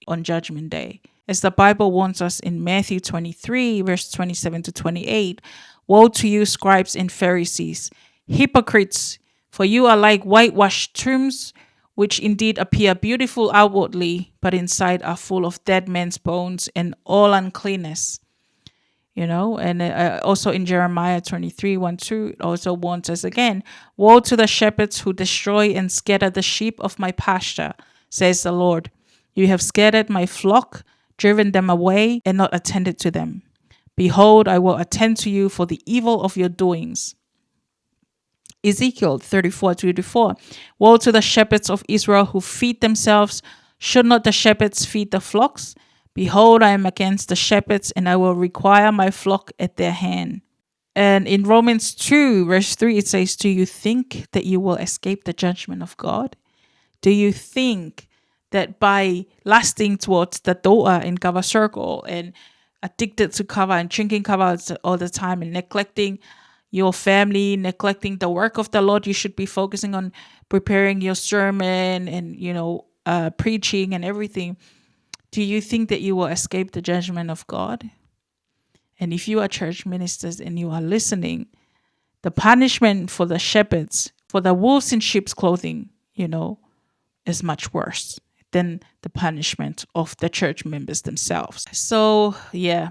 on Judgment Day. As the Bible warns us in Matthew 23, verse 27 to 28, woe to you, scribes and Pharisees, hypocrites, for you are like whitewashed tombs, which indeed appear beautiful outwardly, but inside are full of dead men's bones and all uncleanness. And also in Jeremiah 23, 1-2, it also warns us again, woe to the shepherds who destroy and scatter the sheep of my pasture, says the Lord. You have scattered my flock, driven them away, and not attended to them. Behold, I will attend to you for the evil of your doings. Ezekiel 34:24. Woe to the shepherds of Israel who feed themselves. Should not the shepherds feed the flocks? Behold, I am against the shepherds, and I will require my flock at their hand. And in Romans 2, verse 3, it says, do you think that you will escape the judgment of God? Do you think that by lasting towards the tou'a in kava circle and addicted to kava and drinking kava all the time and neglecting your family, neglecting the work of the Lord, you should be focusing on preparing your sermon and, preaching and everything. Do you think that you will escape the judgment of God? And if you are church ministers and you are listening, the punishment for the shepherds, for the wolves in sheep's clothing, is much worse than the punishment of the church members themselves. So, yeah.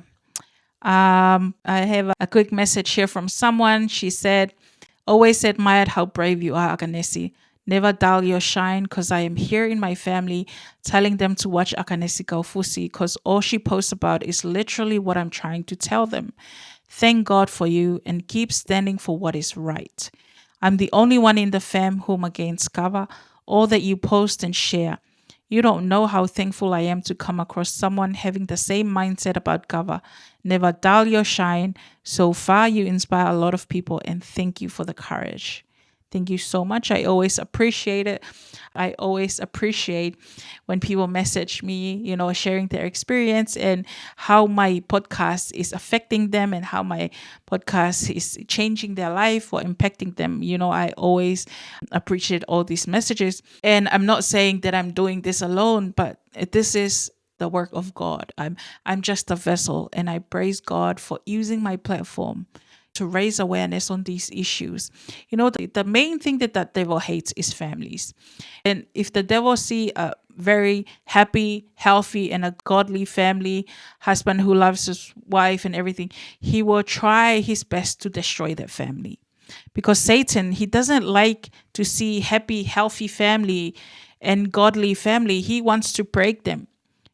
I have a quick message here from someone. She said, always admired how brave you are, Akanesi. Never dull your shine, because I am here in my family telling them to watch Akanesi Kaufusi, because all she posts about is literally what I'm trying to tell them. Thank God for you and keep standing for what is right. I'm the only one in the fam whom against kava. All that you post and share. You don't know how thankful I am to come across someone having the same mindset about kava. Never dull your shine. So far, you inspire a lot of people, and thank you for the courage. Thank you so much. I always appreciate it. I always appreciate when people message me, sharing their experience and how my podcast is affecting them and how my podcast is changing their life or impacting them. I always appreciate all these messages. And I'm not saying that I'm doing this alone, but this is the work of God. I'm just a vessel, and I praise God for using my platform to raise awareness on these issues. The main thing that the devil hates is families. And if the devil see a very happy, healthy, and a godly family, husband who loves his wife and everything, he will try his best to destroy that family. Because Satan, he doesn't like to see happy, healthy family and godly family. He wants to break them.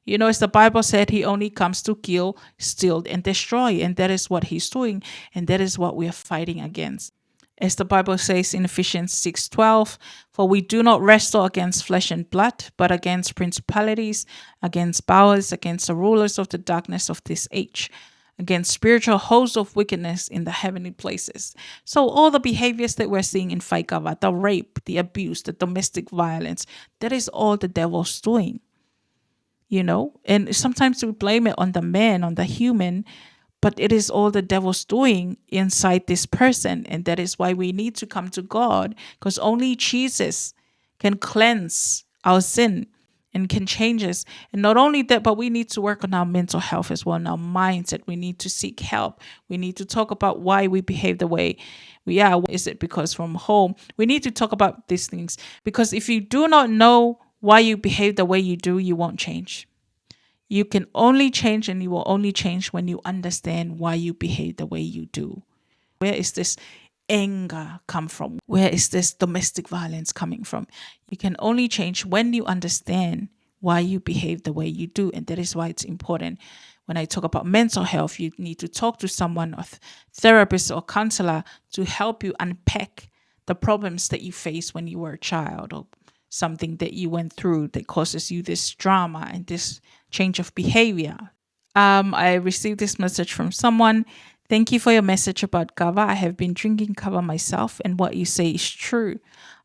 As the Bible said, he only comes to kill, steal, and destroy. And that is what he's doing. And that is what we are fighting against. As the Bible says in Ephesians 6:12, for we do not wrestle against flesh and blood, but against principalities, against powers, against the rulers of the darkness of this age, against spiritual hosts of wickedness in the heavenly places. So all the behaviors that we're seeing in faikava, the rape, the abuse, the domestic violence, that is all the devil's doing. And sometimes we blame it on the man, on the human, but it is all the devil's doing inside this person. And that is why we need to come to God, because only Jesus can cleanse our sin and can change us. And not only that, but we need to work on our mental health as well, and our mindset. We need to seek help. We need to talk about why we behave the way we are. Is it because from home? We need to talk about these things, because if you do not know why you behave the way you do, you won't change. You can only change, and you will only change when you understand why you behave the way you do. Where is this anger come from? Where is this domestic violence coming from? You can only change when you understand why you behave the way you do. And that is why it's important. When I talk about mental health, you need to talk to someone, a therapist or counselor, to help you unpack the problems that you face when you were a child, or something that you went through that causes you this drama and this change of behavior. I received this message from someone. Thank you for your message about kava. I have been drinking kava myself, and what you say is true.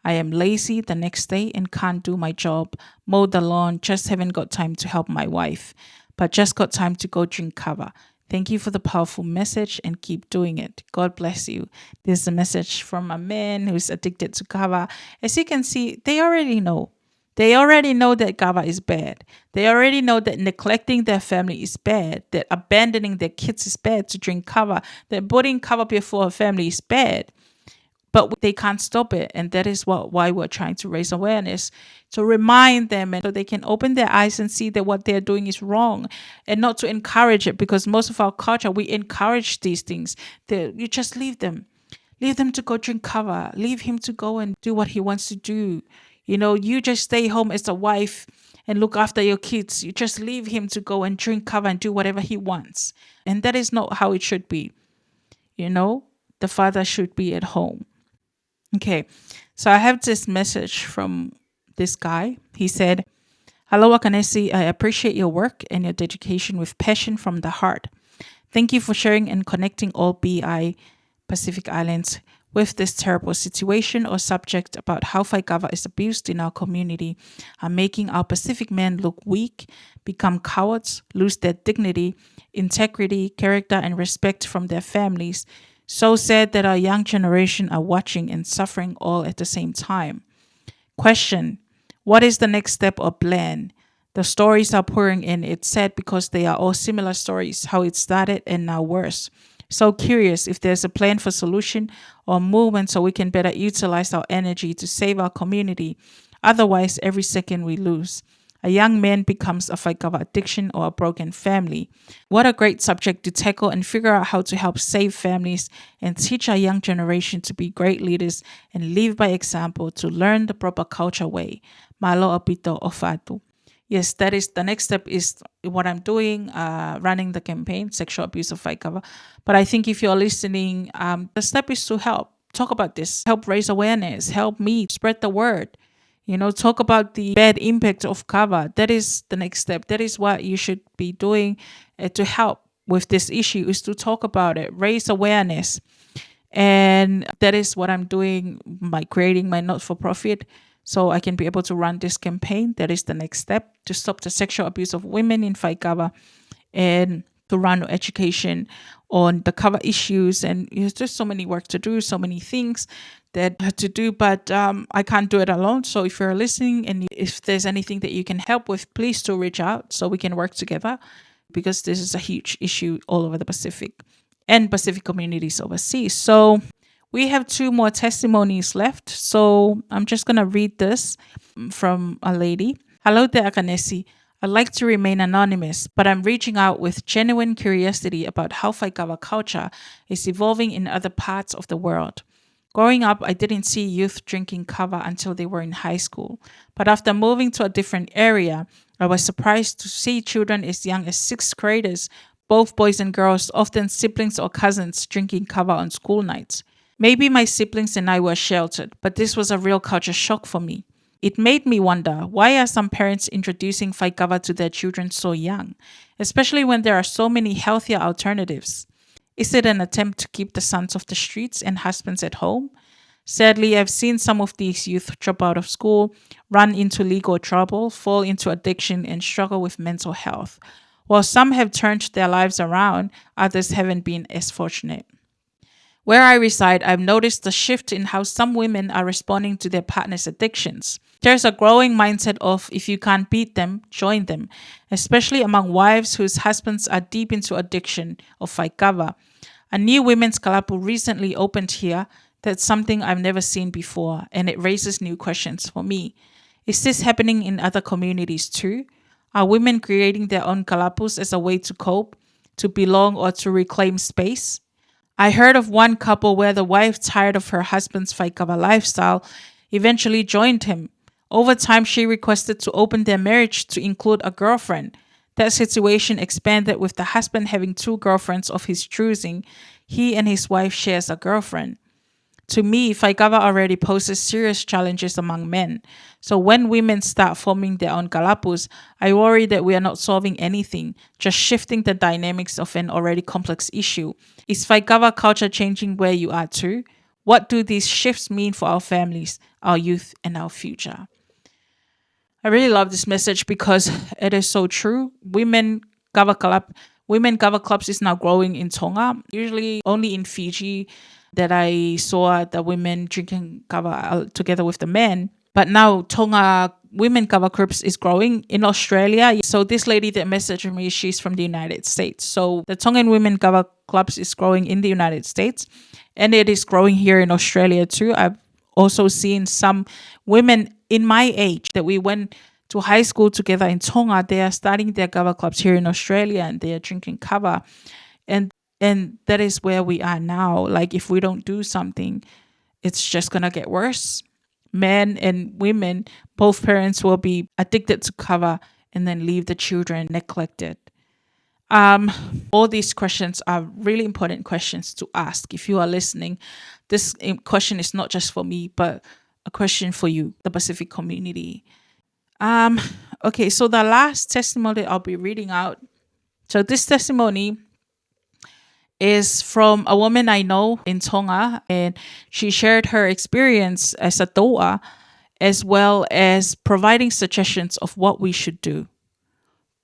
I am lazy the next day and can't do my job, mow the lawn, just haven't got time to help my wife, but just got time to go drink kava. Thank you for the powerful message and keep doing it. God bless you. This is a message from a man who's addicted to kava. As you can see, they already know. They already know that kava is bad. They already know that neglecting their family is bad, that abandoning their kids is bad to drink kava, that putting kava before a family is bad. But they can't stop it. And that is why we're trying to raise awareness, to remind them, and so they can open their eyes and see that what they're doing is wrong, and not to encourage it, because most of our culture, we encourage these things. You just leave them. Leave them to go drink kava. Leave him to go and do what he wants to do. You just stay home as a wife and look after your kids. You just leave him to go and drink kava and do whatever he wants. And that is not how it should be. The father should be at home. Okay. So I have this message from this guy. He said, "Hello, Akanesi. I appreciate your work and your dedication with passion from the heart. Thank you for sharing and connecting all BI Pacific Islands with this terrible situation or subject about how faikava is abused in our community and making our Pacific men look weak, become cowards, lose their dignity, integrity, character, and respect from their families. So sad that our young generation are watching and suffering all at the same time. Question: what is the next step or plan? The stories are pouring in. It's sad because they are all similar stories, how it started and now worse. So curious if there's a plan for solution or movement so we can better utilize our energy to save our community. Otherwise, every second we lose, a young man becomes a faikava addiction or a broken family. What a great subject to tackle and figure out how to help save families and teach our young generation to be great leaders and live by example to learn the proper culture way. Malo apito ofatu. Yes, that is the next step is what I'm doing, running the campaign, sexual abuse of faikava. But I think if you're listening, the step is to help. Talk about this, help raise awareness, help me spread the word. Talk about the bad impact of kava. That is the next step. That is what you should be doing to help with this issue is to talk about it, raise awareness. And that is what I'm doing by creating my not for profit so I can be able to run this campaign. That is the next step to stop the sexual abuse of women in faikava and to run education on the cover issues. And there's just so many work to do, so many things that I have to do, but I can't do it alone. So if you're listening and if there's anything that you can help with, please do reach out so we can work together because this is a huge issue all over the Pacific and Pacific communities overseas. So we have two more testimonies left. So I'm just going to read this from a lady. Hello there, Akanesi. I'd like to remain anonymous, but I'm reaching out with genuine curiosity about how faikava culture is evolving in other parts of the world. Growing up, I didn't see youth drinking kava until they were in high school. But after moving to a different area, I was surprised to see children as young as sixth graders, both boys and girls, often siblings or cousins, drinking kava on school nights. Maybe my siblings and I were sheltered, but this was a real culture shock for me. It made me wonder, why are some parents introducing faikava to their children so young, especially when there are so many healthier alternatives? Is it an attempt to keep the sons of the streets and husbands at home? Sadly, I've seen some of these youth drop out of school, run into legal trouble, fall into addiction, and struggle with mental health. While some have turned their lives around, others haven't been as fortunate. Where I reside, I've noticed a shift in how some women are responding to their partner's addictions. There's a growing mindset of if you can't beat them, join them, especially among wives whose husbands are deep into addiction of faikava. A new women's kalapu recently opened here. That's something I've never seen before, and it raises new questions for me. Is this happening in other communities too? Are women creating their own kalapus as a way to cope, to belong, or to reclaim space? I heard of one couple where the wife, tired of her husband's faikava lifestyle, eventually joined him. Over time, she requested to open their marriage to include a girlfriend. That situation expanded with the husband having two girlfriends of his choosing. He and his wife shares a girlfriend. To me, faikava already poses serious challenges among men. So when women start forming their own kalapus, I worry that we are not solving anything, just shifting the dynamics of an already complex issue. Is faikava culture changing where you are too? What do these shifts mean for our families, our youth, and our future? I really love this message because it is so true. Women kava clubs is now growing in Tonga. Usually only in Fiji that I saw the women drinking kava together with the men. But now Tonga women kava clubs is growing in Australia. So this lady that messaged me, she's from the United States. So the Tongan women kava clubs is growing in the United States, and it is growing here in Australia too. I've also seen some women in my age that we went to high school together in Tonga. They are starting their kava clubs here in Australia, and they are drinking kava, and that is where we are now. Like if we don't do something, it's just gonna get worse. Men and women, both parents will be addicted to kava and then leave the children neglected. All these questions are really important questions to ask if you are listening. this question is not just for me, but a question for you, the Pacific community. Um, okay, so the last testimony I'll be reading out. So this testimony is from a woman I know in Tonga, and she shared her experience as a tou'a, as well as providing suggestions of what we should do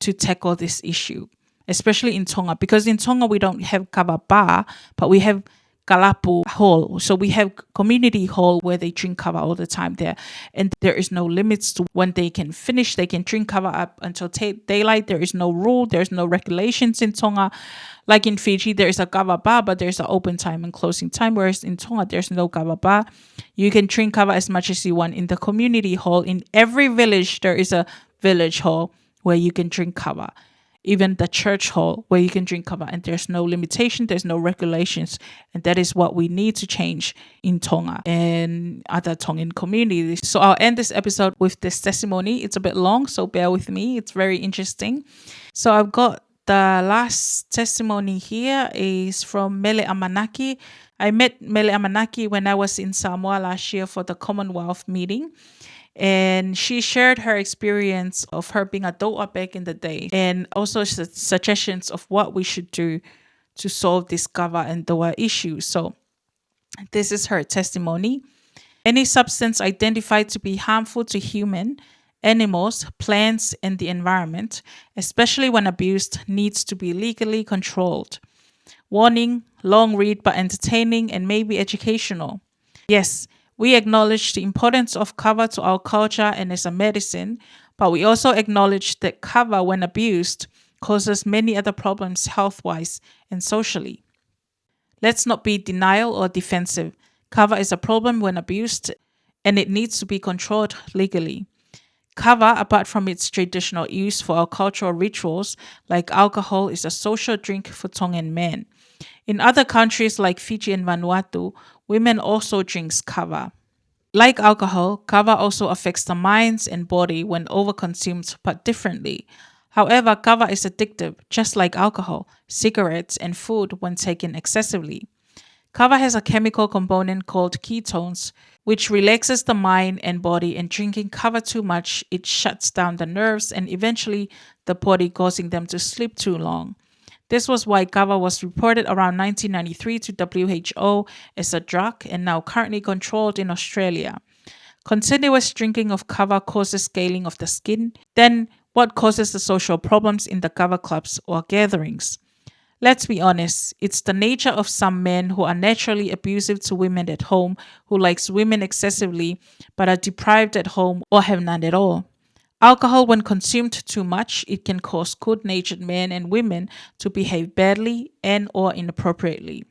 to tackle this issue, especially in Tonga, because in Tonga we don't have kava bar, but we have kalapu hall. So we have community hall where they drink kava all the time there, and there is no limits to when they can finish. They can drink kava up until daylight. There is no rule. There's no regulations in Tonga. Like in Fiji, there is a kava bar, but there's an open time and closing time. Whereas in Tonga, there's no kava bar. You can drink kava as much as you want in the community hall. In every village, there is a village hall where you can drink kava, even the church hall where you can drink kava, and there's no limitation, there's no regulations, and that is what we need to change in Tonga and other Tongan communities. So I'll end this episode with this testimony. It's a bit long, so bear with me. It's very interesting. So I've got the last testimony here is from Mele Amanaki. I met Mele Amanaki when I was in Samoa last year for the Commonwealth meeting. And she shared her experience of her being a tou'a back in the day, and also suggestions of what we should do to solve this kava and tou'a issue. So this is her testimony. Any substance identified to be harmful to human, animals, plants, and the environment, especially when abused, needs to be legally controlled. Warning, long read but entertaining and maybe educational. Yes, we acknowledge the importance of kava to our culture and as a medicine, but we also acknowledge that kava, when abused, causes many other problems health-wise and socially. Let's not be denial or defensive. Kava is a problem when abused, and it needs to be controlled legally. Kava, apart from its traditional use for our cultural rituals, like alcohol, is a social drink for Tongan men. In other countries like Fiji and Vanuatu, women also drinks kava. Like alcohol, kava also affects the minds and body when overconsumed, but differently. However, kava is addictive, just like alcohol, cigarettes, and food when taken excessively. Kava has a chemical component called ketones, which relaxes the mind and body, and drinking kava too much, it shuts down the nerves and eventually the body, causing them to sleep too long. This was why kava was reported around 1993 to WHO as a drug and now currently controlled in Australia. Continuous drinking of kava causes scaling of the skin. Then, what causes the social problems in the kava clubs or gatherings? Let's be honest, it's the nature of some men who are naturally abusive to women at home, who likes women excessively but are deprived at home or have none at all. Alcohol, when consumed too much, it can cause good-natured men and women to behave badly and or inappropriately.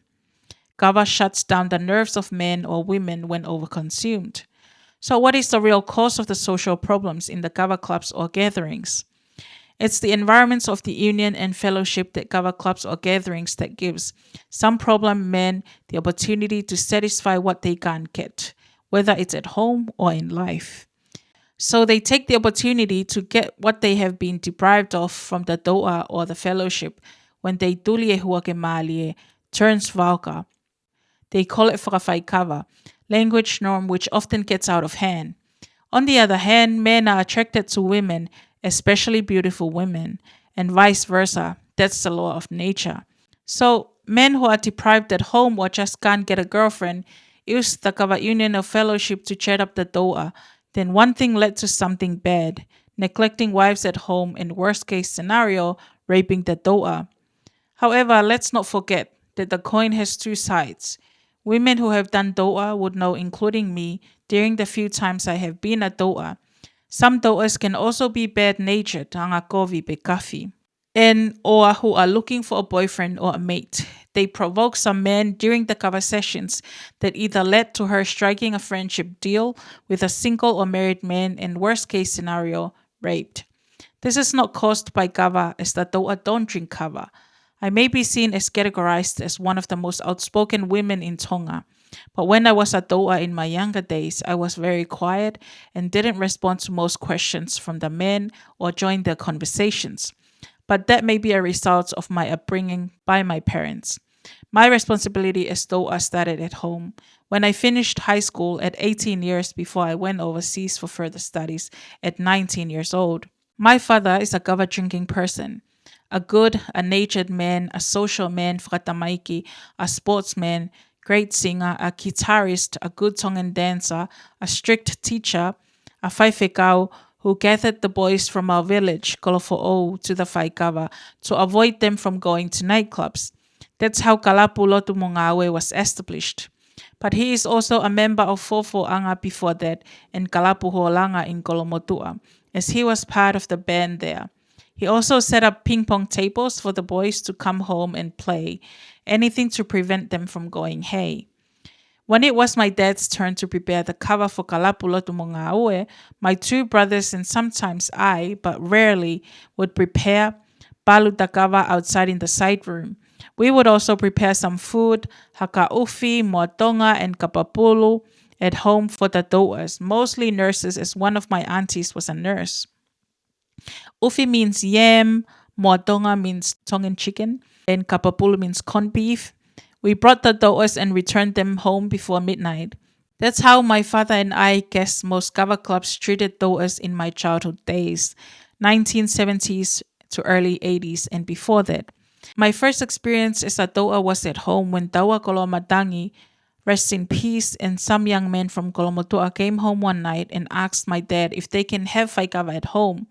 Kava shuts down the nerves of men or women when overconsumed. So what is the real cause of the social problems in the kava clubs or gatherings? It's the environments of the union and fellowship that kava clubs or gatherings that gives some problem men the opportunity to satisfy what they can't get, whether it's at home or in life. So they take the opportunity to get what they have been deprived of from the tou'a or the fellowship when they tulie huake malie turns vauka. They call it faikava, language norm which often gets out of hand. On the other hand, men are attracted to women, especially beautiful women, and vice versa. That's the law of nature. So men who are deprived at home or just can't get a girlfriend use the kava union or fellowship to chat up the tou'a. Then one thing led to something bad, neglecting wives at home, and worst case scenario, raping the tou'a. However, let's not forget that the coin has two sides. Women who have done tou'a would know, including me, during the few times I have been a tou'a. Some tou'as can also be bad-natured, hangakovi bekafi, and or who are looking for a boyfriend or a mate. They provoke some men during the kava sessions that either led to her striking a friendship deal with a single or married man, and worst case scenario, raped. This is not caused by kava, as the tou'a don't drink kava. I may be seen as categorized as one of the most outspoken women in Tonga, but when I was a tou'a in my younger days, I was very quiet and didn't respond to most questions from the men or join their conversations. But that may be a result of my upbringing by my parents. My responsibility as tou'a started at home. when I finished high school at 18 years before I went overseas for further studies at 19 years old. My father is a kava drinking person. A good, a natured man, a social man, fratamaiki, a sportsman, great singer, a guitarist, a good Tongan dancer, a strict teacher, a faikava who gathered the boys from our village, Kolofo'ou, to the faikava to avoid them from going to nightclubs. That's how Kalapu Lotu Mongawe was established. But he is also a member of Fofo Anga before that and Kalapu Ho'olanga in Kolomotua, as he was part of the band there. He also set up ping pong tables for the boys to come home and play, anything to prevent them from going hay. When it was my dad's turn to prepare the kava for Kalapulo Tumongaue, my two brothers and sometimes I, but rarely, would prepare balut the kava outside in the side room. We would also prepare some food, hakaufi, moatonga, and kapapulu at home for the tou'as, mostly nurses, as one of my aunties was a nurse. Ufi means yam, moatonga means Tongan chicken, and kapapulu means corned beef. We brought the tou'as and returned them home before midnight. That's how my father and I guess most kava clubs treated tou'as in my childhood days, 1970s to early 80s and before that. My first experience as a tou'a was at home when Tawa Kolomatangi, rest in peace, and some young men from Kolomotua came home one night and asked my dad if they can have faikava at home.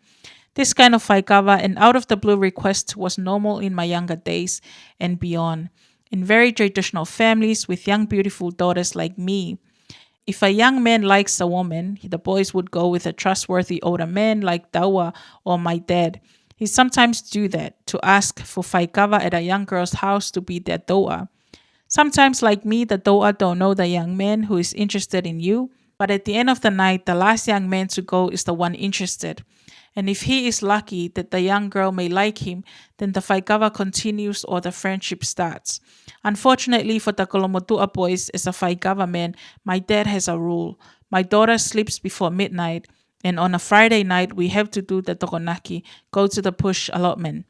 This kind of faikava and out of the blue request was normal in my younger days and beyond, in very traditional families with young beautiful daughters like me. If a young man likes a woman, the boys would go with a trustworthy older man like Tawa or my dad. He sometimes do that to ask for faikava at a young girl's house to be their tou'a. Sometimes, like me, the tou'a don't know the young man who is interested in you, but at the end of the night, the last young man to go is the one interested. And if he is lucky that the young girl may like him, then the faikava continues or the friendship starts. Unfortunately for the Kolomotua boys as a faikava man, my dad has a rule. My daughter sleeps before midnight, and on a Friday night, we have to do the tokonaki, go to the push allotment.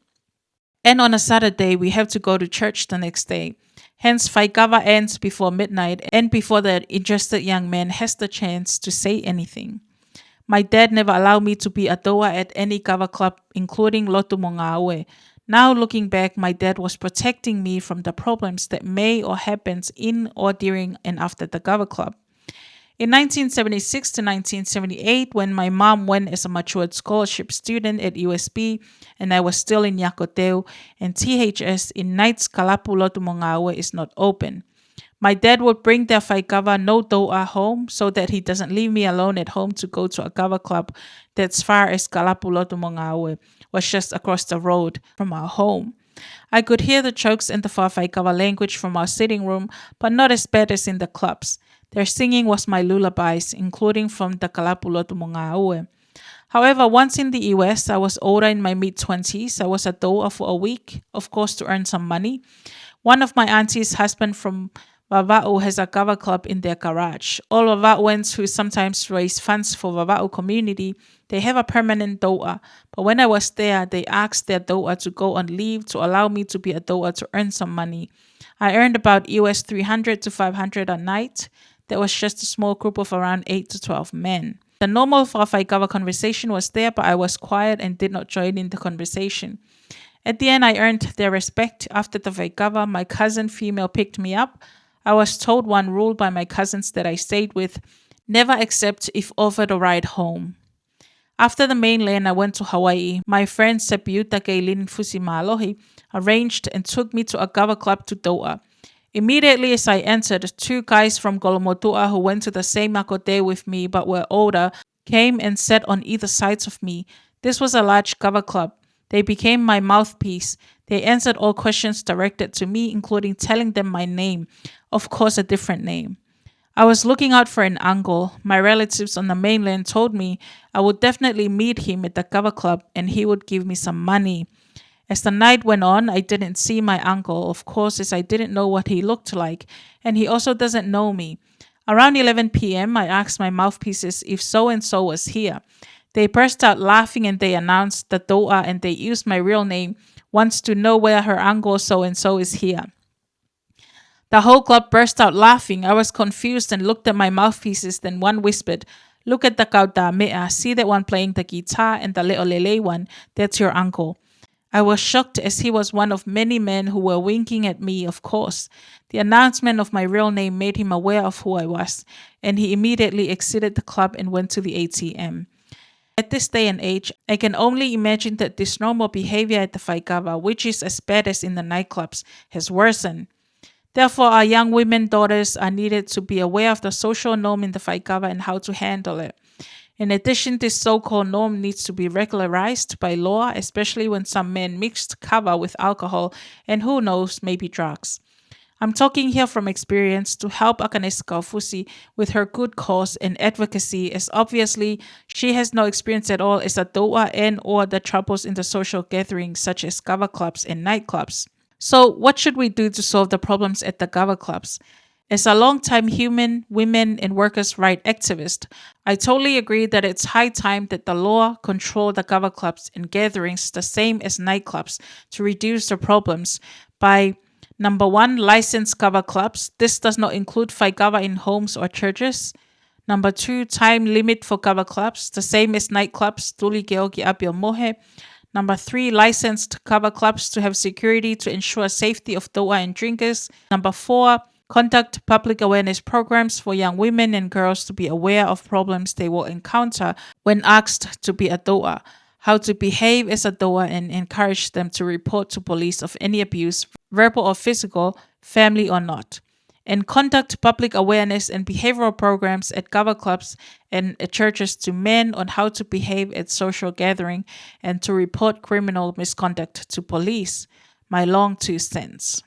And on a Saturday, we have to go to church the next day. Hence, faikava ends before midnight and before the interested young man has the chance to say anything. My dad never allowed me to be a tou'a at any kava club, including Lotu Mongawe. Now looking back, my dad was protecting me from the problems that may or happens in or during and after the kava club. In 1976 to 1978, when my mom went as a matured scholarship student at USB and I was still in Yakoteu and THS in nights Kalapu Lotu Mongawe is not open. My dad would bring their faikava no tou'a home so that he doesn't leave me alone at home to go to a kava club that's far as Kalapu Lotu Mongawe was just across the road from our home. I could hear the jokes in the faikava language from our sitting room, but not as bad as in the clubs. Their singing was my lullabies, including from the Kalapu Lotu Mongawe. However, once in the US, I was older in my mid-20s. I was a tou'a for a week, of course to earn some money. One of my auntie's husband from Vava'u has a kava club in their garage. All Vava'uans who sometimes raise funds for Vava'u community, they have a permanent tou'a. But when I was there, they asked their tou'a to go on leave to allow me to be a tou'a to earn some money. I earned about US 300 to 500 a night. There was just a small group of around 8 to 12 men. The normal faikava conversation was there, but I was quiet and did not join in the conversation. At the end, I earned their respect. After the faikava, my cousin female picked me up. I was told one rule by my cousins that I stayed with: never accept if offered a ride home. After the mainland, I went to Hawaii. My friend Sepiuta Kailin Fusimalohi arranged and took me to a kava club to tou'a. Immediately as I entered, two guys from Kolomotua who went to the same makote with me but were older came and sat on either sides of me. This was a large kava club. They became my mouthpiece. They answered all questions directed to me, including telling them my name, of course a different name. I was looking out for an uncle. My relatives on the mainland told me I would definitely meet him at the kava club and he would give me some money. As the night went on, I didn't see my uncle, of course, as I didn't know what he looked like, and he also doesn't know me. Around 11 p.m., I asked my mouthpieces if so-and-so was here. They burst out laughing and they announced the tou'a and they used my real name, wants to know where her uncle so-and-so is here. The whole club burst out laughing. I was confused and looked at my mouthpieces. Then one whispered, "Look at the kauta mea. See that one playing the guitar and the leolele one. That's your uncle." I was shocked as he was one of many men who were winking at me, of course. The announcement of my real name made him aware of who I was, and he immediately exited the club and went to the ATM. At this day and age, I can only imagine that this normal behavior at the faikava, which is as bad as in the nightclubs, has worsened. Therefore, our young women daughters are needed to be aware of the social norm in the faikava and how to handle it. In addition, this so-called norm needs to be regularized by law, especially when some men mixed kava with alcohol and who knows, maybe drugs. I'm talking here from experience to help Akanes Kaufusi with her good cause and advocacy, as obviously she has no experience at all as a tou'a and or the troubles in the social gatherings such as kava clubs and nightclubs. So what should we do to solve the problems at the kava clubs? As a long-time human, women, and workers' right activist, I totally agree that it's high time that the law control the kava clubs and gatherings the same as nightclubs to reduce the problems by number one, licensed kava clubs. This does not include faikava in homes or churches. Number two, time limit for kava clubs, the same as nightclubs. Tuli geogi apio mohe. Number three, licensed kava clubs to have security to ensure safety of tou'a and drinkers. Number four, conduct public awareness programs for young women and girls to be aware of problems they will encounter when asked to be a tou'a, how to behave as a tou'a, and encourage them to report to police of any abuse, verbal or physical, family or not. And conduct public awareness and behavioral programs at kava clubs and at churches to men on how to behave at social gathering and to report criminal misconduct to police. My long 2 cents.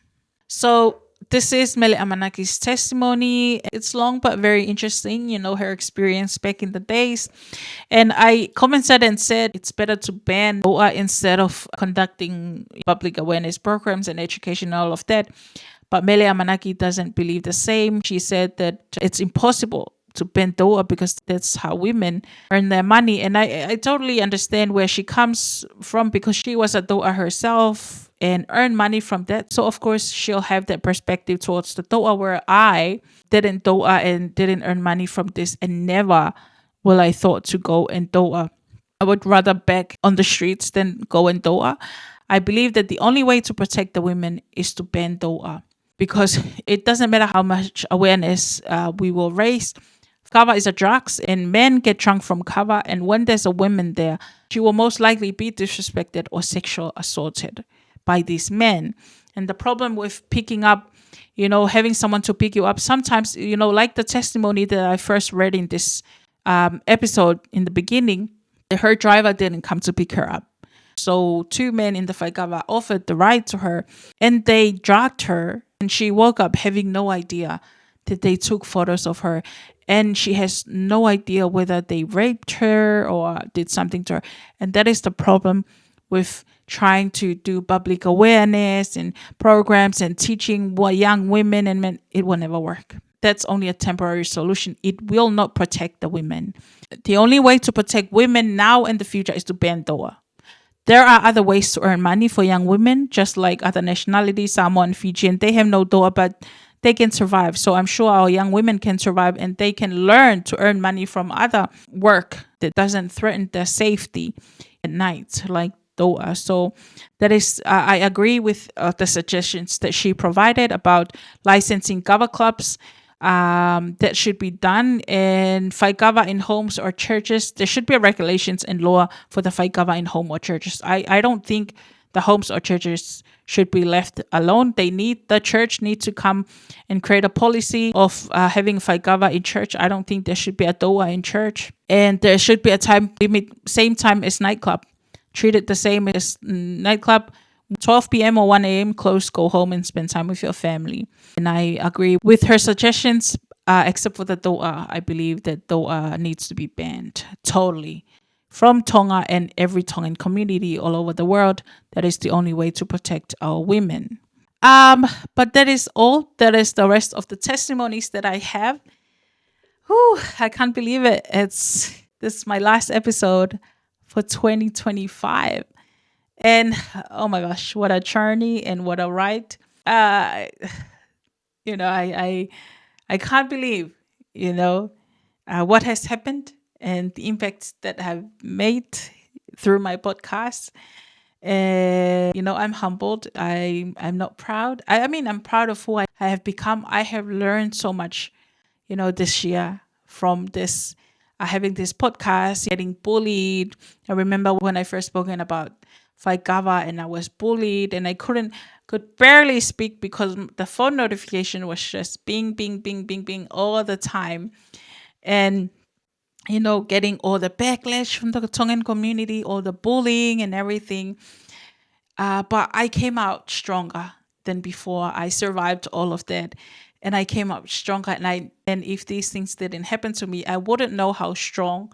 So this is Mele Amanaki's testimony. It's long but very interesting, her experience back in the days. And I commented and said it's better to ban tou'a instead of conducting public awareness programs and education and all of that. But Mele Amanaki doesn't believe the same. She said that it's impossible to ban tou'a because that's how women earn their money. And I totally understand where she comes from because she was a tou'a herself and earned money from that. So of course she'll have that perspective towards the tou'a, where I didn't tou'a and didn't earn money from this, and never will I thought to go and tou'a. I would rather beg on the streets than go and tou'a. I believe that the only way to protect the women is to ban tou'a, because it doesn't matter how much awareness we will raise. Kava is a drugs, and men get drunk from kava, and when there's a woman there, she will most likely be disrespected or sexual assaulted by these men. And the problem with picking up, having someone to pick you up, sometimes, like the testimony that I first read in this episode in the beginning, her driver didn't come to pick her up. So 2 men in the faikava offered the ride to her, and they drugged her, and she woke up having no idea that they took photos of her, and she has no idea whether they raped her or did something to her. And that is the problem with trying to do public awareness and programs and teaching young women and men. It will never work. That's only a temporary solution. It will not protect the women. The only way to protect women now and the future is to ban tou'a. There are other ways to earn money for young women, just like other nationalities, Samoan, Fijian. They have no tou'a, but they can survive. So I'm sure our young women can survive, and they can learn to earn money from other work that doesn't threaten their safety at night, like tou'a. So that is, I agree with the suggestions that she provided about licensing kava clubs. That should be done. And faikava in homes or churches, there should be regulations and law for the faikava in home or churches. I don't think the homes or churches should be left alone. The church need to come and create a policy of having faikava in church. I don't think there should be a tou'a in church. And there should be a time limit, same time as nightclub. Treat it the same as nightclub. 12 p.m. or 1 a.m. close, go home and spend time with your family. And I agree with her suggestions, except for the tou'a. I believe that tou'a needs to be banned totally from Tonga and every Tongan community all over the world. That is the only way to protect our women. But that is all. That is the rest of the testimonies that I have. Whew, I can't believe it. This is my last episode for 2025. And oh my gosh, what a journey and what a ride. I can't believe, you know, what has happened and the impacts that I've made through my podcast. And I'm humbled. I'm not proud. I mean, I'm proud of who I have become. I have learned so much, this year from this having this podcast, getting bullied. I remember when I first spoken about faikava and I was bullied and I could barely speak because the phone notification was just bing, bing, bing, bing, bing all the time. And getting all the backlash from the Tongan community, all the bullying and everything. But I came out stronger than before. I survived all of that. And I came out stronger. And if these things didn't happen to me, I wouldn't know how strong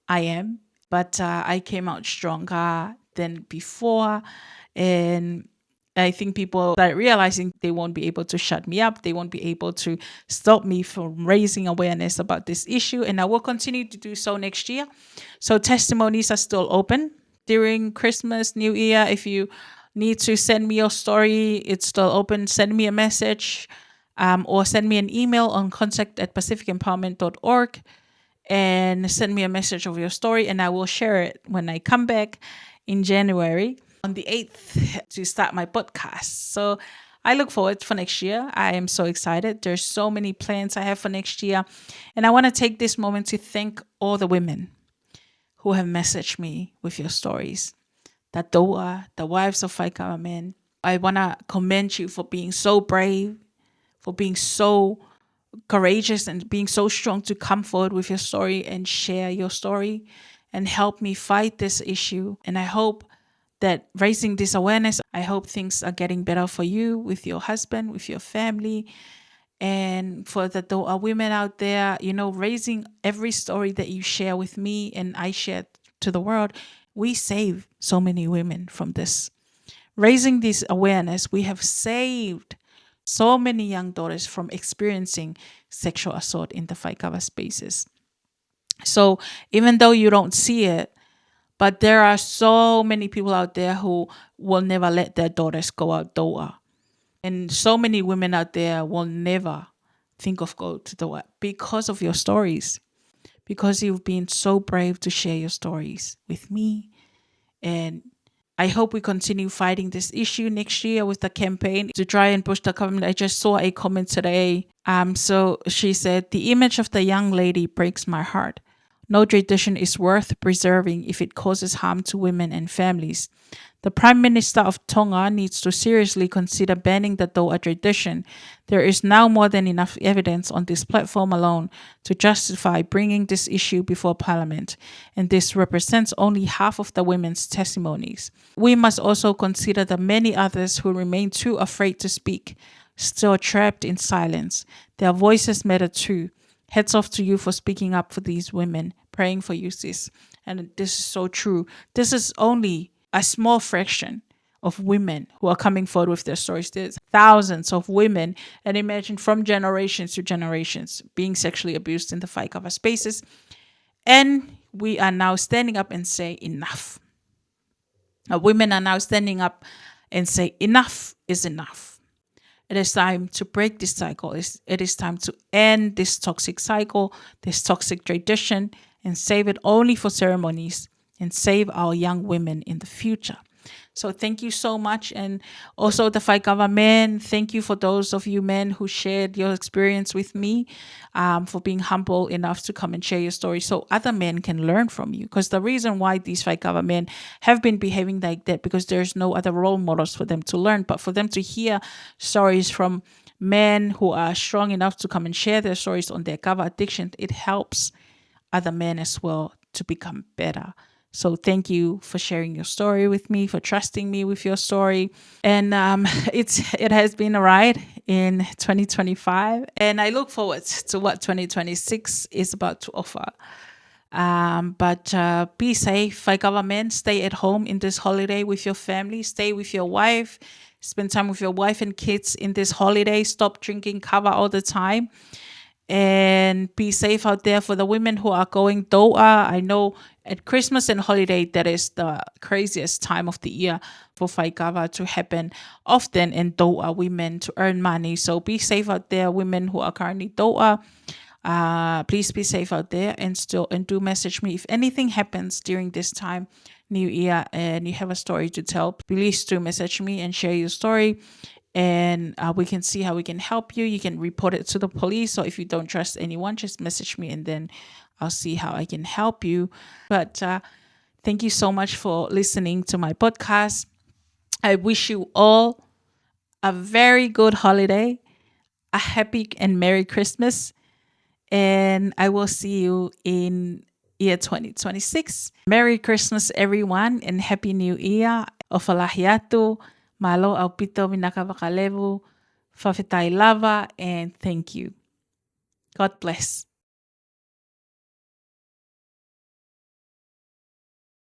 I am. But I came out stronger than before. And I think people start realizing they won't be able to shut me up. They won't be able to stop me from raising awareness about this issue. And I will continue to do so next year. So testimonies are still open during Christmas, New Year. If you need to send me your story, it's still open. Send me a message or send me an email on contact@pacificempowerment.org and send me a message of your story, and I will share it when I come back in January on the 8th to start my podcast. So I look forward for next year. I am so excited. There's so many plans I have for next year. And I want to take this moment to thank all the women who have messaged me with your stories. The tou'a, the wives of faikava men. I want to commend you for being so brave, for being so courageous and being so strong to come forward with your story and share your story and help me fight this issue. And I hope that raising this awareness, I hope things are getting better for you, with your husband, with your family, and for the tou'a women out there, raising every story that you share with me and I share to the world. We save so many women from this. Raising this awareness, we have saved so many young daughters from experiencing sexual assault in the faikava spaces. So even though you don't see it, but there are so many people out there who will never let their daughters go out tou'a. And so many women out there will never think of go to tou'a because of your stories, because you've been so brave to share your stories with me. And I hope we continue fighting this issue next year with the campaign to try and push the government. I just saw a comment today. So she said, "The image of the young lady breaks my heart. No tradition is worth preserving if it causes harm to women and families. The Prime Minister of Tonga needs to seriously consider banning the tou'a tradition. There is now more than enough evidence on this platform alone to justify bringing this issue before Parliament, and this represents only half of the women's testimonies. We must also consider the many others who remain too afraid to speak, still trapped in silence. Their voices matter too. Hats off to you for speaking up for these women. Praying for you, sis." And this is so true. This is only a small fraction of women who are coming forward with their stories. There's thousands of women, and imagine from generations to generations being sexually abused in the faikava spaces. And we are now standing up and say enough. Women are now standing up and say enough is enough. It is time to break this cycle. It is time to end this toxic cycle, this toxic tradition, and save it only for ceremonies and save our young women in the future. So thank you so much. And also the faikava men, thank you for those of you men who shared your experience with me, for being humble enough to come and share your story so other men can learn from you. Because the reason why these faikava men have been behaving like that, because there's no other role models for them to learn, but for them to hear stories from men who are strong enough to come and share their stories on their kava addiction, it helps other men as well to become better. So thank you for sharing your story with me, for trusting me with your story. And it has been a ride in 2025. And I look forward to what 2026 is about to offer. But be safe, faikava men. Stay at home in this holiday with your family. Stay with your wife. Spend time with your wife and kids in this holiday. Stop drinking kava all the time. and be safe out there for the women who are going tou'a. I know at Christmas and holiday, that is the craziest time of the year for faikava to happen often in tou'a women to earn money. So be safe out there, women who are currently tou'a. Please be safe out there and do message me if anything happens during this time, New Year, and you have a story to tell. Please do message me and share your story, and we can see how we can help you. You can report it to the police, or if you don't trust anyone, just message me and then I'll see how I can help you. But thank you so much for listening to my podcast. I wish you all a very good holiday, a happy and Merry Christmas, and I will see you in year 2026. Merry Christmas, everyone, and Happy New Year. O falahiatu, malo au pito vinakavakalevu, fafitai lava, and thank you. God bless.